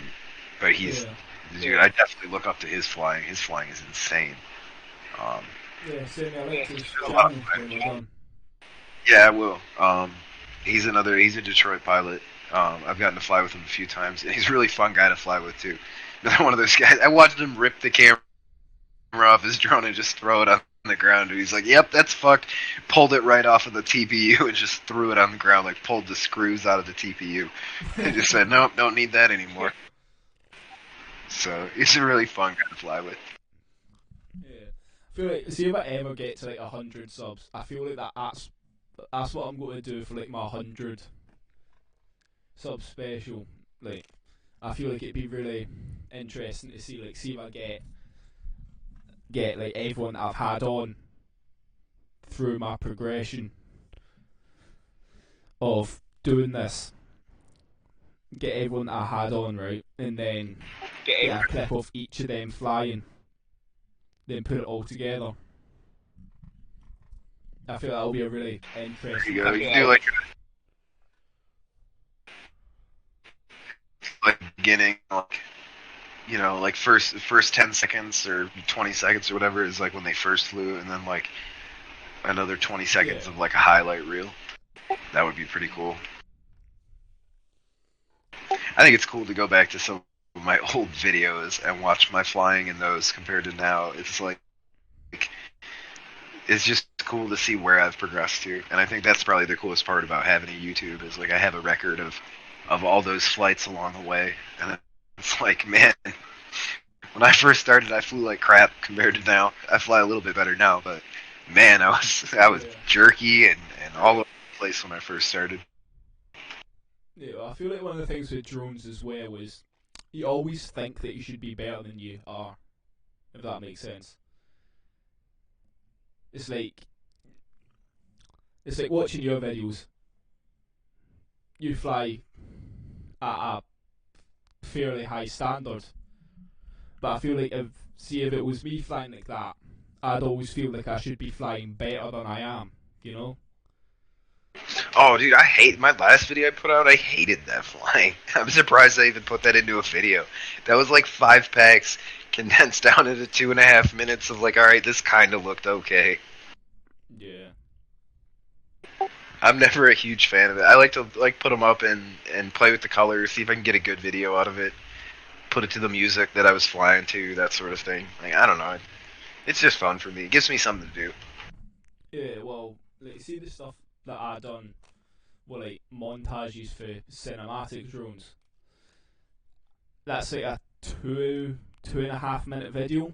but he's Yeah. dude, I definitely look up to his flying. His flying is insane. Um, Yeah, send me a link to his a lot channel when we're done. Yeah, I will. He's a Detroit pilot. I've gotten to fly with him a few times, and he's a really fun guy to fly with too. Another one of those guys. I watched him rip the camera off his drone and just throw it on the ground. And he's like, "Yep, that's fucked." Pulled it right off of the TPU and just threw it on the ground, like pulled the screws out of the TPU, and just said, "Nope, don't need that anymore." So he's a really fun guy to fly with. Yeah. I feel like, see if I ever get to like 100 subs, I feel like that's what I'm going to do for like my 100 sub special. Like, I feel like it'd be really interesting to see if I get like everyone that I've had on through my progression of doing this. Get everyone that I had on, right, and then get a clip of each of them flying, then put it all together. I feel that'll be a really There you interesting go. thing. You can do like beginning, like like first 10 seconds or 20 seconds or whatever is like when they first flew, and then like another 20 seconds Yeah, of like a highlight reel. That would be pretty cool. I think it's cool to go back to some of my old videos and watch my flying in those compared to now. It's like it's just cool to see where I've progressed to, and I think that's probably the coolest part about having a YouTube is like I have a record of all those flights along the way, and it's like, man, when I first started, I flew like crap compared to now. I fly a little bit better now, but man, I was yeah, jerky and all over the place when I first started. yeah. Well, I feel like one of the things with drones as well is you always think that you should be better than you are, if that makes sense. It's like it's like watching your videos. You fly at a fairly high standard, but I feel like if it was me flying like that, I'd always feel like I should be flying better than I am. You know? Oh, dude, I hate my last video I put out. I hated that flying. I'm surprised I even put that into a video. That was like 5 packs condensed down into 2.5 minutes of like, all right, this kind of looked okay. Yeah. I'm never a huge fan of it. I like to like put them up and play with the colors, see if I can get a good video out of it. Put it to the music that I was flying to, that sort of thing. Like I don't know, It's just fun for me. It gives me something to do. Yeah, well, like, see the stuff that I done were like montages for cinematic drones. That's like a 2.5 minute video.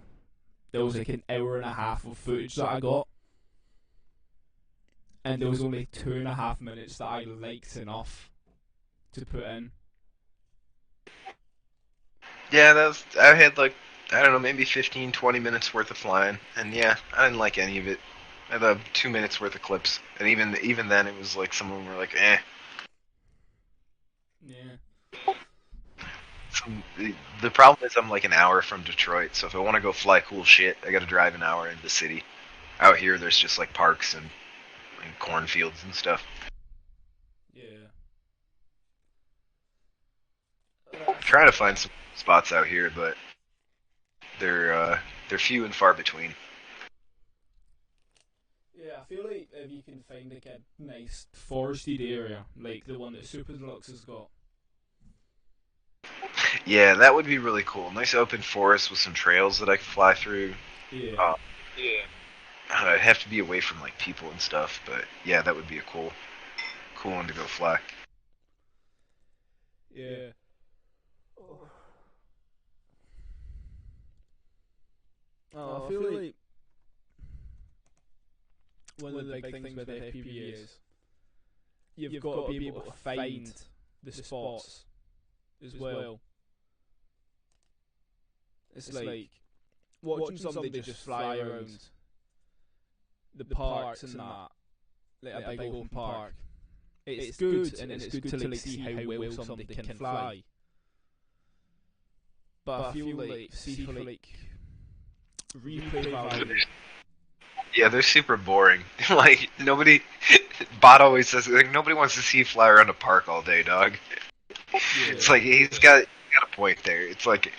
There was like an hour and a half of footage that I got, and there was only 2.5 minutes that I liked enough to put in. Yeah, I had like, I don't know, maybe 15, 20 minutes worth of flying, and yeah, I didn't like any of it. I had 2 minutes worth of clips, and even then, it was like some of them were like, eh. Yeah. The problem is I'm like an hour from Detroit, so if I want to go fly cool shit, I got to drive an hour into the city. Out here, there's just like parks and cornfields and stuff. Yeah. Trying to find some spots out here, but they're few and far between. Yeah, I feel like if you can find like a nice forested area, like the one that Super Deluxe has got. Yeah, that would be really cool. Nice open forest with some trails that I could fly through. Yeah. Yeah. I'd have to be away from like people and stuff, but yeah, that would be a cool one to go fly. Yeah. I feel like one of the big things with FPV is you've got to be able to find the spots as well. It's like watching somebody just fly around the parks and that, like a big open park. It's good, and it's good to like see how well somebody can fly. But I feel like, see for like replay value. Yeah, they're super boring. Like nobody, Bot always says like nobody wants to see you fly around a park all day, dog. Yeah. It's like he's got a point there. It's like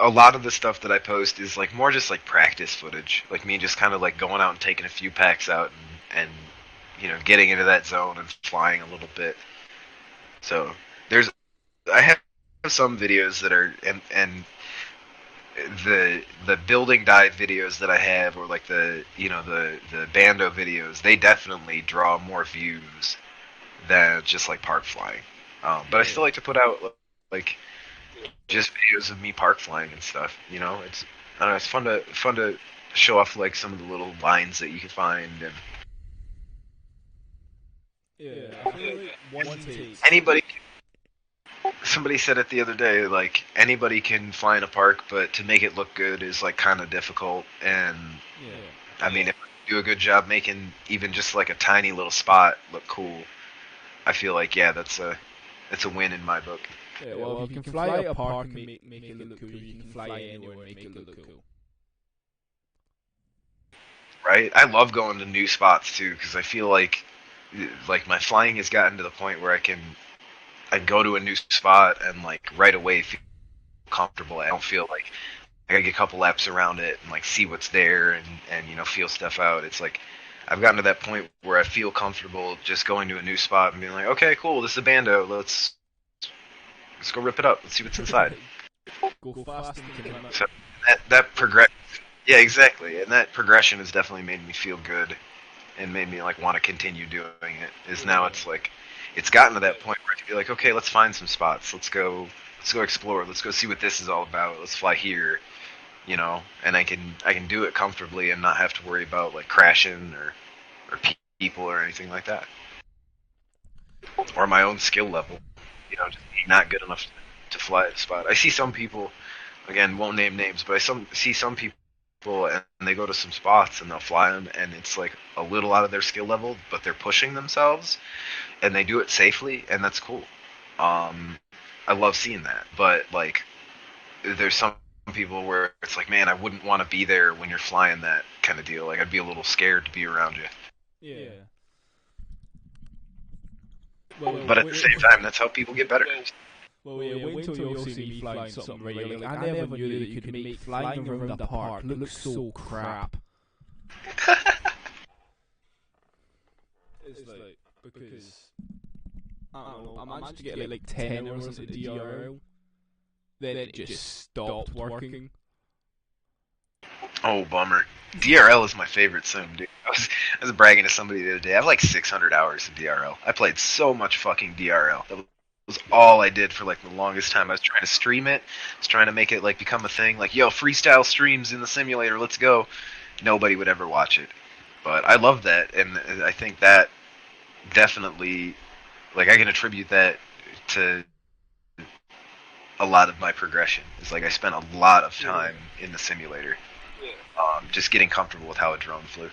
a lot of the stuff that I post is like more just like practice footage, like me just kind of like going out and taking a few packs out and getting into that zone and flying a little bit. So there's I have some videos that are and the building dive videos that I have, or like the bando videos, they definitely draw more views than just like park flying. But I still like to put out like just videos of me park flying and stuff. It's I don't know, it's fun to show off like some of the little lines that you can find and Yeah, I feel like one take. anybody. Somebody said it the other day, like anybody can fly in a park, but to make it look good is like kind of difficult. And Yeah. I mean, if you do a good job making even just like a tiny little spot look cool, I feel like yeah, that's a win in my book. Yeah, well, if you can fly at a park and make it look cool, you can fly anywhere and make it look cool. Right? I love going to new spots too because I feel like my flying has gotten to the point where I go to a new spot and like right away feel comfortable. I don't feel like I gotta get a couple laps around it and like see what's there and feel stuff out. It's like I've gotten to that point where I feel comfortable just going to a new spot and being like, okay, cool, this is a bando. Let's go rip it up. Let's see what's inside. Go fast and can run So that progress. Yeah, exactly. And that progression has definitely made me feel good and made me like want to continue doing it. Is now it's like it's gotten to that point where I can be like, okay, let's find some spots. Let's go explore. Let's go see what this is all about. Let's fly here, and I can do it comfortably and not have to worry about like crashing or people or anything like that, or my own skill level. Just being not good enough to fly at a spot. I see some people, again, won't name names, but see some people and they go to some spots and they'll fly them, and it's like a little out of their skill level, but they're pushing themselves and they do it safely, and that's cool. I love seeing that, but like, there's some people where it's like, man, I wouldn't want to be there when you're flying that kind of deal. Like, I'd be a little scared to be around you. Yeah. But at the same time, that's how people get better. Well, yeah, wait until you see me flying something where you're like, I never knew that you could make flying around a park look so crap. It's like, because I don't know, I managed to get like 10 hours into DRL, then it just stopped working. Oh, bummer. DRL is my favorite sim, dude. I was bragging to somebody the other day. I have like 600 hours of DRL. I played so much fucking DRL. That was all I did for like the longest time. I was trying to stream it. I was trying to make it like become a thing. Like, yo, freestyle streams in the simulator. Let's go. Nobody would ever watch it. But I love that, and I think that definitely, like, I can attribute that to a lot of my progression. It's like I spent a lot of time in the simulator, just getting comfortable with how a drone flew.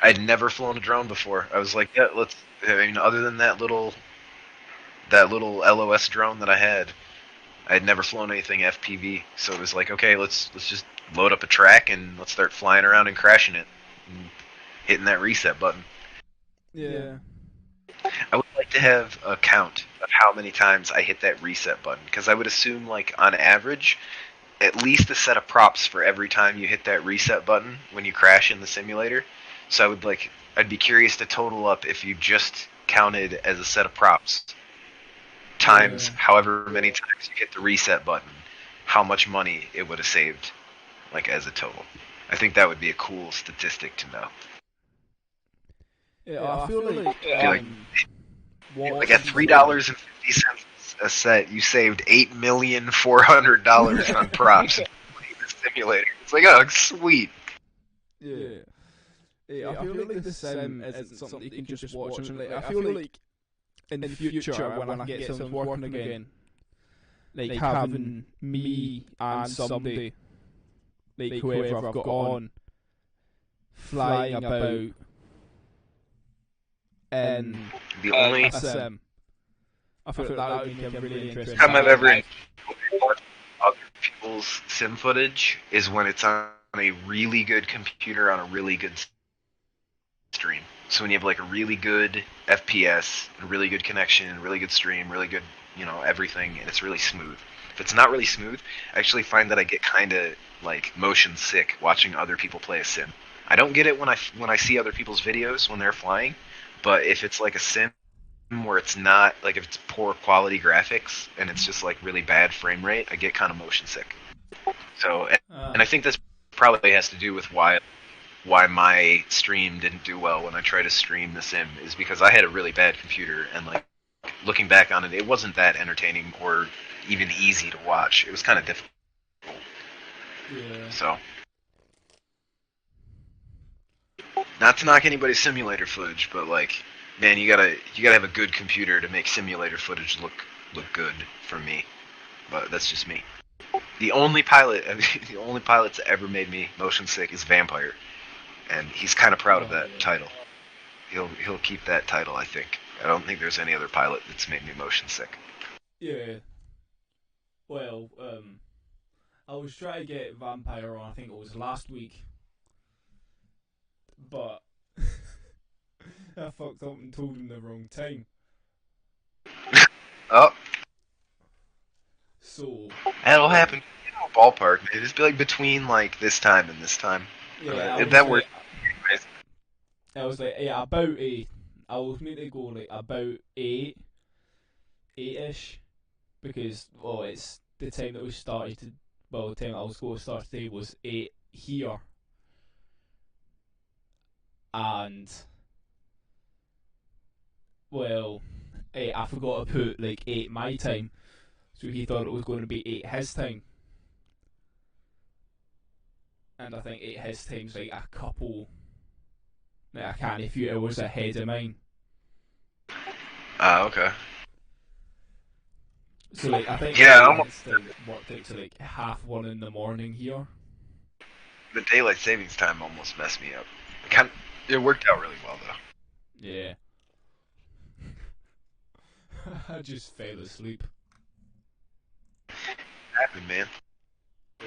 I'd never flown a drone before. I was like, yeah, let's. I mean, other than that little LOS drone that I had never flown anything FPV. So it was like, okay, let's just load up a track and let's start flying around and crashing it, and hitting that reset button. Yeah. I would like to have a count of how many times I hit that reset button because I would assume, like, on average, at least a set of props for every time you hit that reset button when you crash in the simulator. So I'd be curious to total up if you just counted as a set of props times however many times you hit the reset button, how much money it would have saved, like, as a total. I think that would be a cool statistic to know. Yeah, I feel like I feel like at $3.50 a set, you saved $8,400,000 on props in the simulator. It's like, oh, sweet. Yeah. Yeah, I feel like the sim isn't something you can just watch. And like, I feel like in the future, when I can get Sims working again, like having me and somebody, like whoever I've got on, flying about in The only a sim, I feel like that would make a really interesting. time I've ever enjoyed other people's sim footage is when it's on a really good computer on a really good stream. So when you have like a really good FPS, a really good connection, really good stream, really good, everything, and it's really smooth. If it's not really smooth, I actually find that I get kind of like motion sick watching other people play a sim. I don't get it when I see other people's videos when they're flying, but if it's like a sim where it's not like if it's poor quality graphics and it's just like really bad frame rate, I get kind of motion sick. So, and I think this probably has to do with why my stream didn't do well when I tried to stream the sim is because I had a really bad computer and like looking back on it, it wasn't that entertaining or even easy to watch. It was kind of difficult. Yeah. So, not to knock anybody's simulator footage, but like, man, you gotta have a good computer to make simulator footage look good for me. But that's just me. The only pilot, the only pilot that ever made me motion sick is Vampire, and he's kind of proud of that title. He'll keep that title, I think. I don't think there's any other pilot that's made me motion sick. Yeah. Well, I was trying to get Vampire on, I think it was last week, but I fucked up and told him the wrong time. Oh, So that'll happen. Ballpark. It'd just be like between like this time and this time. yeah, That works. I was like, yeah, about 8. I was meant to go like about 8ish, because it's the time that we started to. Well, the time I was going to start today was 8 here, and I forgot to put like 8 my time, so he thought it was going to be 8 his time, and I think 8 his time's like a few hours ahead of mine. Okay. So like I think almost. Worked out to like 1:30 in the morning here. The daylight savings time almost messed me up. It worked out really well though. Yeah. I just fell asleep. Happened, man.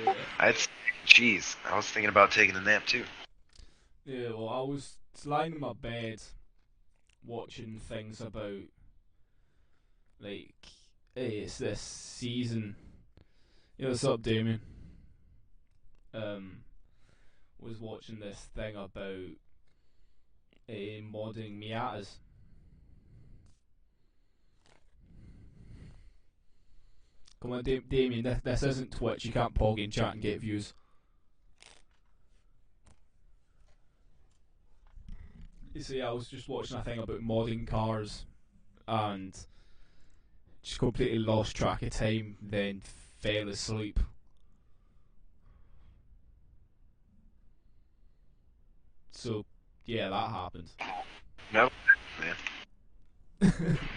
Yeah. I had cheese. I was thinking about taking a nap too. Yeah, well, I was lying in my bed watching things about, like, hey, it's this season. What's up, Damien? Was watching this thing about modding Miatas. Come on, Damien, this isn't Twitch. You can't pog in chat and get views. You see, I was just watching a thing about modding cars and just completely lost track of time, then fell asleep. So, yeah, that happened. No, man.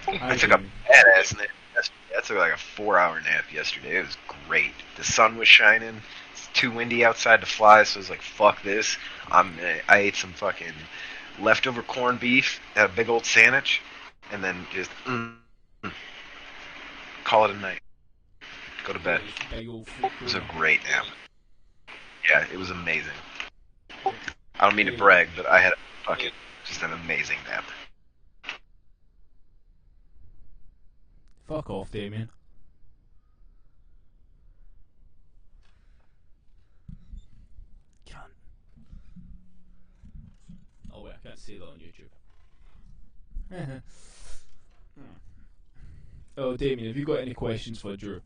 I I took a do. badass nap yesterday. I took like a 4 hour nap yesterday. It was great. The sun was shining. It's too windy outside to fly, so I was like, "Fuck this." I ate some fucking leftover corned beef, a big old sandwich, and then just call it a night. Go to Yeah, bed. just big old food It was a coma. great nap. Yeah, it was amazing. Yeah. I don't mean to Hey, brag, but I had a fucking just an amazing nap. fuck off, Damien. Can't. Oh wait, I can't say that on YouTube. Oh, Damien, have you got any questions for Drew?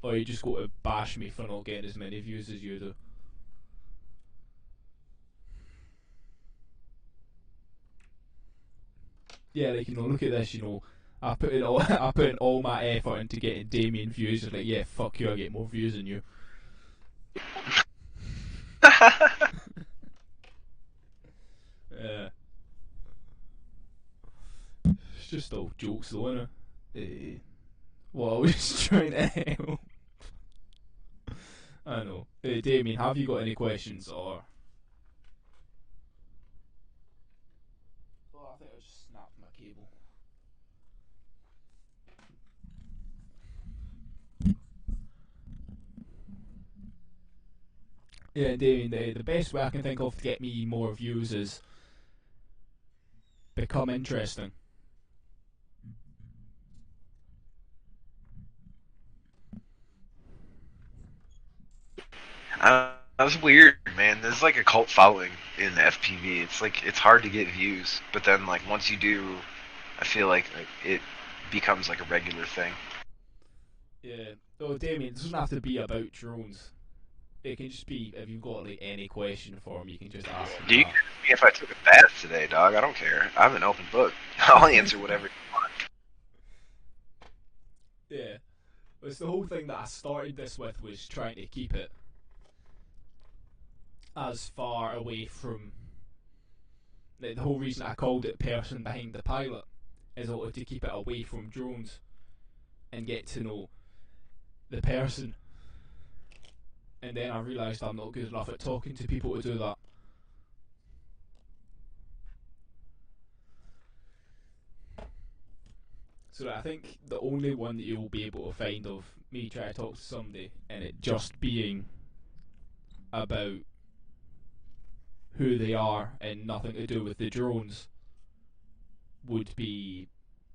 Or you just got to bash me for not getting as many views as you do? Yeah, like, look at this, I put in all I put in all my effort into getting Damien views. It's like, yeah, fuck you, I get more views than you. Yeah, it's just all jokes, though, innit? Well, I was just trying to help. I know. Damien, have you got any questions or? Oh, I think I just snapped my cable. Yeah, Damien, the best way I can think of to get me more views is become interesting. That was weird, man. There's like a cult following in FPV. It's like it's hard to get views, but then like once you do, I feel like it becomes like a regular thing. Yeah. Oh, Damien, it doesn't have to be about drones. It can just be if you've got like any question for me, you can just ask me Do you care if I took a bath today, dog? I don't care. I'm an open book. I'll answer that. whatever you want. Yeah. It's the whole thing that I started this with was trying to keep it as far away from like, the whole reason I called it person behind the pilot is I wanted to keep it away from drones and get to know the person. And then I realised I'm not good enough at talking to people to do that. So I think the only one that you'll be able to find of me trying to talk to somebody and it just being about who they are and nothing to do with the drones would be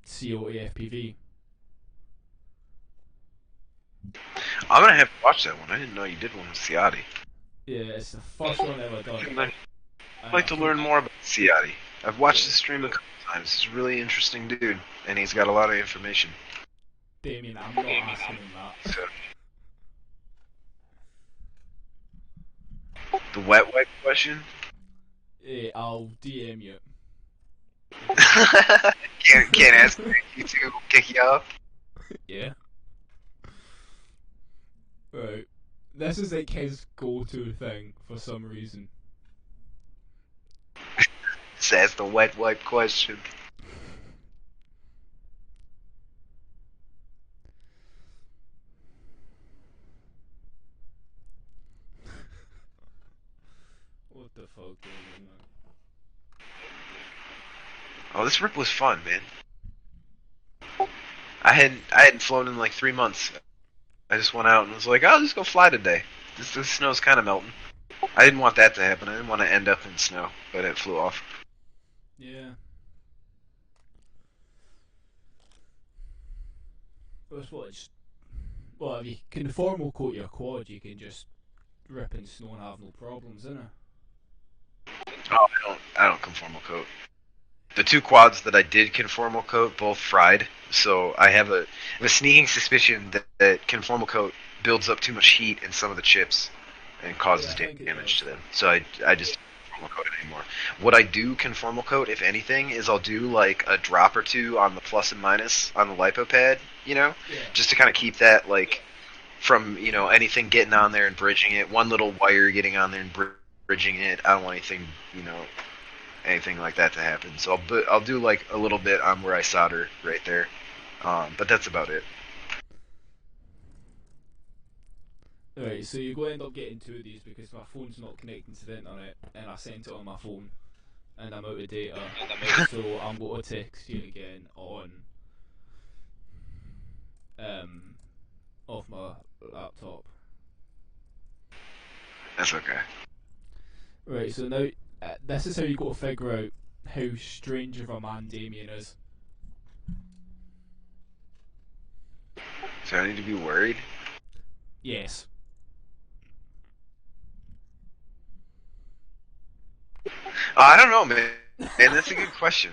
COAFPV. I'm gonna have to watch that one. I didn't know you did one with Ciotti. Yeah, it's the first one I've ever done. I'd And like I to think, learn more about Ciotti. I've watched yeah, his stream a couple times. He's a really interesting dude, and he's got a lot of information. Damien, I'm not asking him that. So the wet wipe question. I'll DM you. Can't ask you to kick you off. Yeah. Right. This is like his go-to thing for some reason. Says the wet wipe question. What the fuck, Damien? Oh, this rip was fun, man. I hadn't flown in like 3 months. I just went out and was like, oh, let's go fly today. This snow's kind of melting. I didn't want that to happen. I didn't want to end up in snow, but it flew off. Yeah. That's what it's. Well, if you can formal coat your quad, you can just rip in snow and have no problems, innit? Oh, I don't conformal coat. The two quads that I did conformal coat both fried, so I have a sneaking suspicion that conformal coat builds up too much heat in some of the chips and Yeah, causes I think it damage does. to them. So I just conformal coat anymore. What I do conformal coat, if anything, is I'll do like a drop or two on the plus and minus on the lipo pad, Yeah. just to kind of keep that like from anything getting on there and bridging it. One little wire getting on there and bridging it. I don't want anything like that to happen. So I'll do like a little bit on where I solder right there, but that's about it. Right, so you're going to end up getting two of these because my phone's not connecting to the internet and I sent it on my phone and I'm out of data. So I'm going to text you again on um off my laptop. That's okay. Right, so now this is how you got to figure out how strange of a man Damien is. So I need to be worried. Yes. I don't know, man. And that's a good question.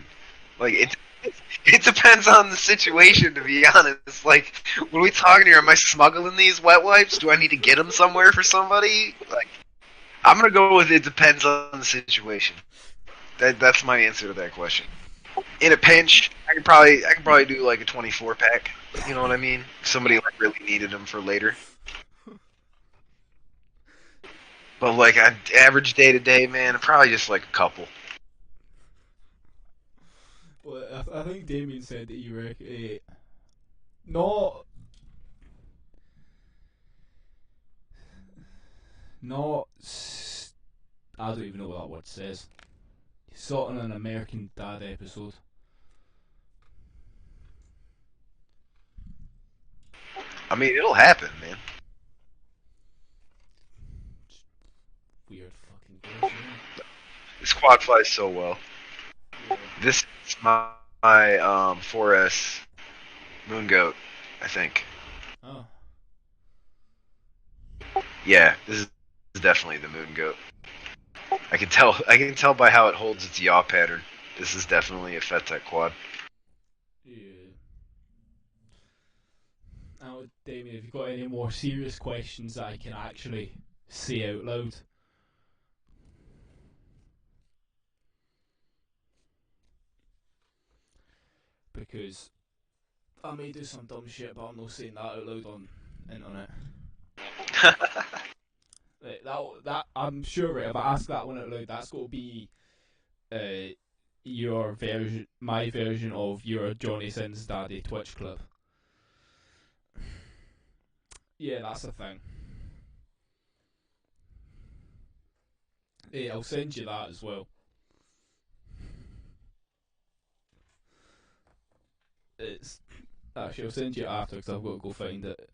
Like it depends on the situation, to be honest. Like, what are we talking here? Am I smuggling these wet wipes? Do I need to get them somewhere for somebody? Like, I'm gonna go with it depends on the situation. That's my answer to that question. In a pinch, I can probably do like a 24 pack. You know what I mean? If somebody like really needed them for later. But like an average day to day, man, probably just like a couple. Well, I think Damien said that you were not not. I don't even know what that word says. He's sort of an American Dad episode. I mean, it'll happen, man. Weird fucking question. This quad flies so well. Yeah. This is my 4S moon goat, I think. Oh. Yeah, this is definitely the moon goat. I can tell. I can tell by how it holds its yaw pattern. This is definitely a FetTech quad. Yeah. Now, Damien, have you got any more serious questions that I can actually say out loud? Because I may do some dumb shit, but I'm not saying that out loud on internet. That I'm sure, right, if I ask that one out loud, that's got to be uh, your version, my version of your Johnny Sins Daddy Twitch clip. Yeah, that's the thing. Yeah, I'll send you that as well. It's actually I'll send you it after because I've got to go find it.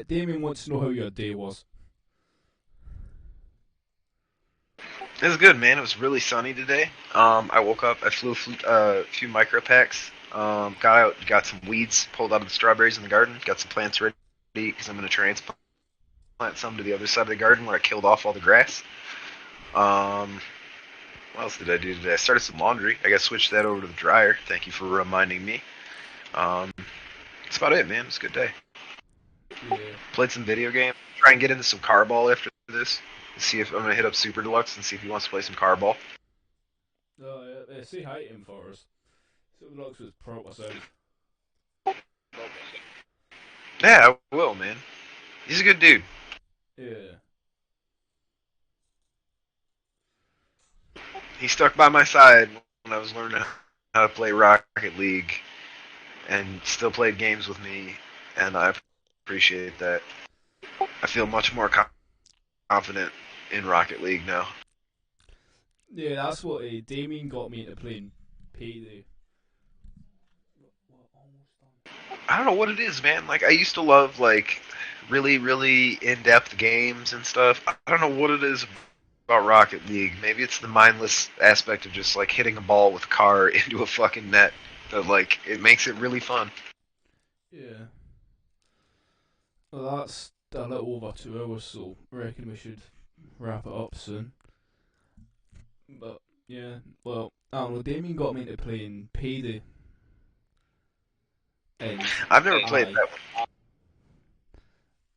Damien wants to know how your day was. It was good, man. It was really sunny today. I woke up. I flew a few micro packs. Got out, got some weeds pulled out of the strawberries in the garden. Got some plants ready because I'm going to transplant some to the other side of the garden where I killed off all the grass. What else did I do today? I started some laundry. I got switched that over to the dryer. Thank you for reminding me. Um, that's about it, man. It was a good day. Yeah. Played some video games. Try and get into some carball after this. See if I'm gonna hit up Super Deluxe and see if he wants to play some carball. Say hi to him for us. Super Deluxe was proper sound. Yeah, I will, man. He's a good dude. Yeah. He stuck by my side when I was learning how to play Rocket League, and still played games with me, and I appreciate that. I feel much more confident in Rocket League now. Yeah, that's what Damien got me into playing Payday. I don't know what it is, man. Like I used to love like really, really in-depth games and stuff. I don't know what it is about Rocket League. Maybe it's the mindless aspect of just like hitting a ball with a car into a fucking net that like it makes it really fun. Yeah. Well, that's a little over 2 hours, so I reckon we should wrap it up soon. But yeah, well, I don't know. Damien got me into playing Payday, and I've never played I that one.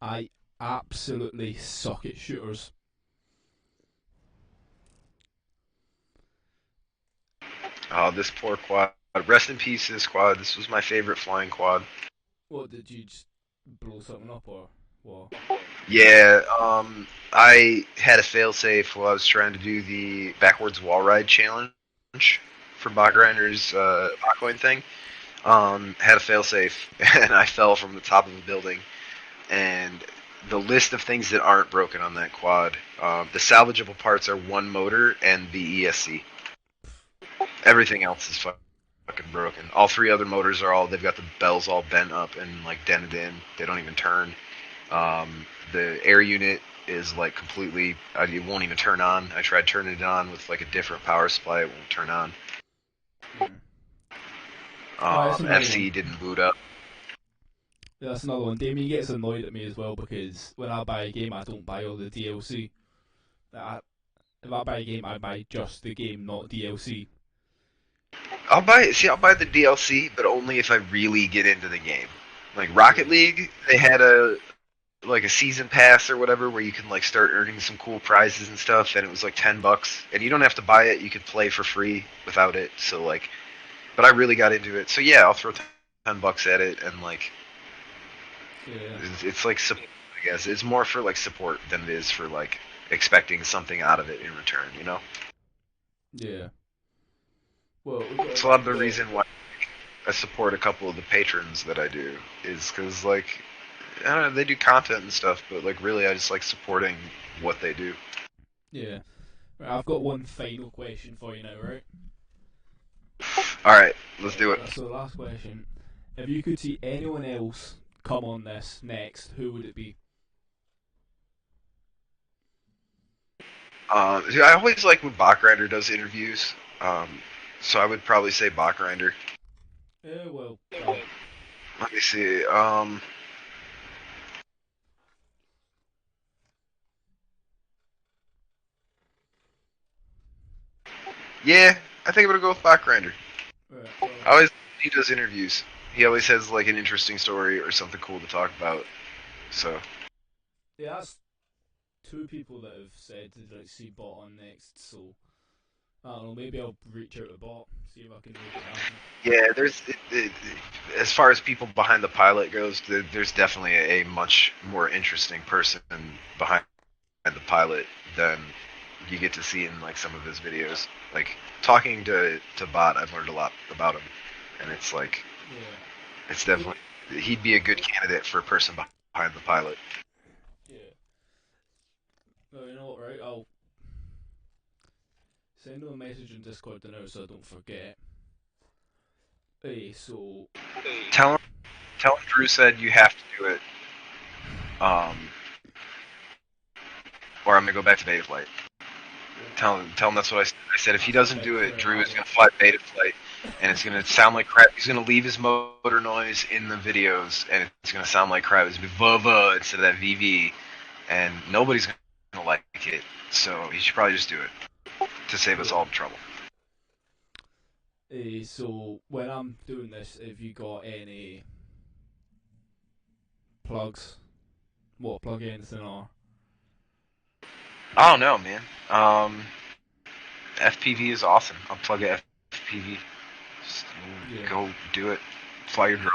I absolutely suck at shooters. Oh, this poor quad. Rest in peace, this quad. This was my favorite flying quad. What, did you just blow something up or what? Yeah, I had a failsafe while I was trying to do the backwards wall ride challenge for Bot Yeah. Grinder's Bitcoin thing. Had a failsafe, and I fell from the top of a building. And the list of things that aren't broken on that quad, the salvageable parts are one motor and the ESC. Everything else is fucking broken. All three other motors are all, they've got the bells all bent up and like dented in. They don't even turn. The air unit is like completely, it won't even turn on. I tried turning it on with like a different power supply, it won't turn on. Hmm. Oh, that's another one. FC didn't boot up. Yeah, that's another one. Damien gets annoyed at me as well because when I buy a game, I don't buy all the DLC. I, if I buy a game, I buy just the game, not DLC. I'll buy the DLC, but only if I really get into the game. Like Rocket Yeah, League, they had a season pass or whatever where you can like start earning some cool prizes and stuff, and it was like $10, and you don't have to buy it. You could play for free without it. So like, but I really got into it. So yeah, I'll throw $10 at it, and like, yeah, it's like I guess it's more for like support than it is for like expecting something out of it in return. You know, yeah. Well, we got it's a lot of we the got reason why I support a couple of the patrons that I do is because like I don't know, they do content and stuff, but like really I just like supporting what they do. yeah. Right, I've got one final question for you now, right? All right, let's Right. do it. So the last question: if you could see anyone else come on this next, who would it be? I always like when Bachgrinder does interviews. So I would probably say Bachgrinder. Well, I'll. Let me see. Yeah, I think I'm gonna go with Bachgrinder. Right, well, I always he does interviews. He always has like an interesting story or something cool to talk about. So yeah, that's two people that have said to like see Bot on next. So I don't know. Maybe I'll reach out to Bot, see if I can make it happen. yeah, as far as people behind the pilot goes, there's definitely a much more interesting person behind the pilot than you get to see in like some of his videos. Like talking to Bot, I've learned a lot about him, and it's like Yeah, it's definitely he'd be a good candidate for a person behind the pilot. yeah. Well, you know what, right? I'll send him a message in Discord now so I don't forget. Hey, so Tell him, tell him Drew said you have to do it, um, or I'm gonna go back to beta flight. what? Tell him that's what I said. I said if he That's doesn't beta do it, flight. Drew is gonna fly beta flight, and it's gonna sound like crap. He's gonna leave his motor noise in the videos, and it's gonna sound like crap. It's gonna be VV instead of that VV, and nobody's gonna like it. So he should probably just do it to save us all Yeah. the trouble. So when I'm doing this, have you got any plugs? What plug ins or? I don't know, man. FPV is awesome. I'll plug a FPV. Just Yeah. go do it. Fly your drone.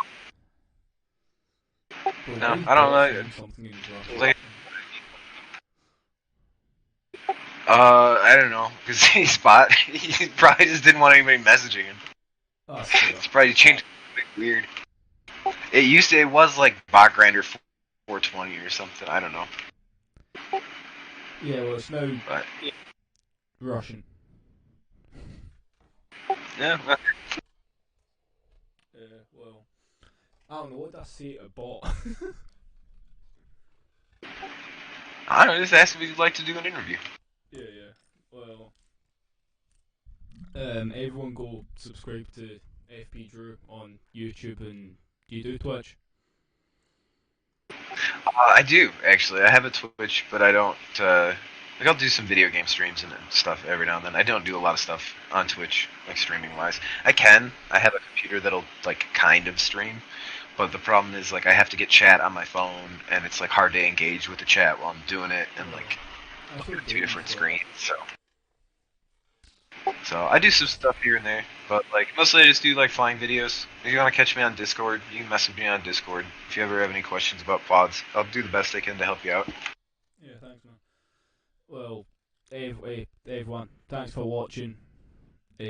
Bro, why No, is I don't Bot know. saying something in Russian? Like, I don't know, because he's bot. He probably just didn't want anybody messaging him. That's fair. It's probably changed something weird. It was like bot grinder 420 or something. I don't know, Yeah, well, it's now but Russian. yeah, Well, I don't know what did I say to Bot. I don't know. Just ask if he'd like to do an interview. Yeah. Well, everyone go subscribe to fpdrew on YouTube and do you do Twitch? I do actually. I have a Twitch, but I don't. Like I'll do some video game streams and stuff every now and then. I don't do a lot of stuff on Twitch, like streaming wise. I can. I have a computer that'll like kind of stream, but the problem is like I have to get chat on my phone, and it's like hard to engage with the chat while I'm doing it, and Yeah. like I looking don't at two blame you different for that. screens. So So I do some stuff here and there, but like mostly I just do like flying videos. If you want to catch me on Discord, you can message me on Discord if you ever have any questions about pods. I'll do the best I can to help you out. Yeah, thanks, man. Well, everyone, thanks for watching.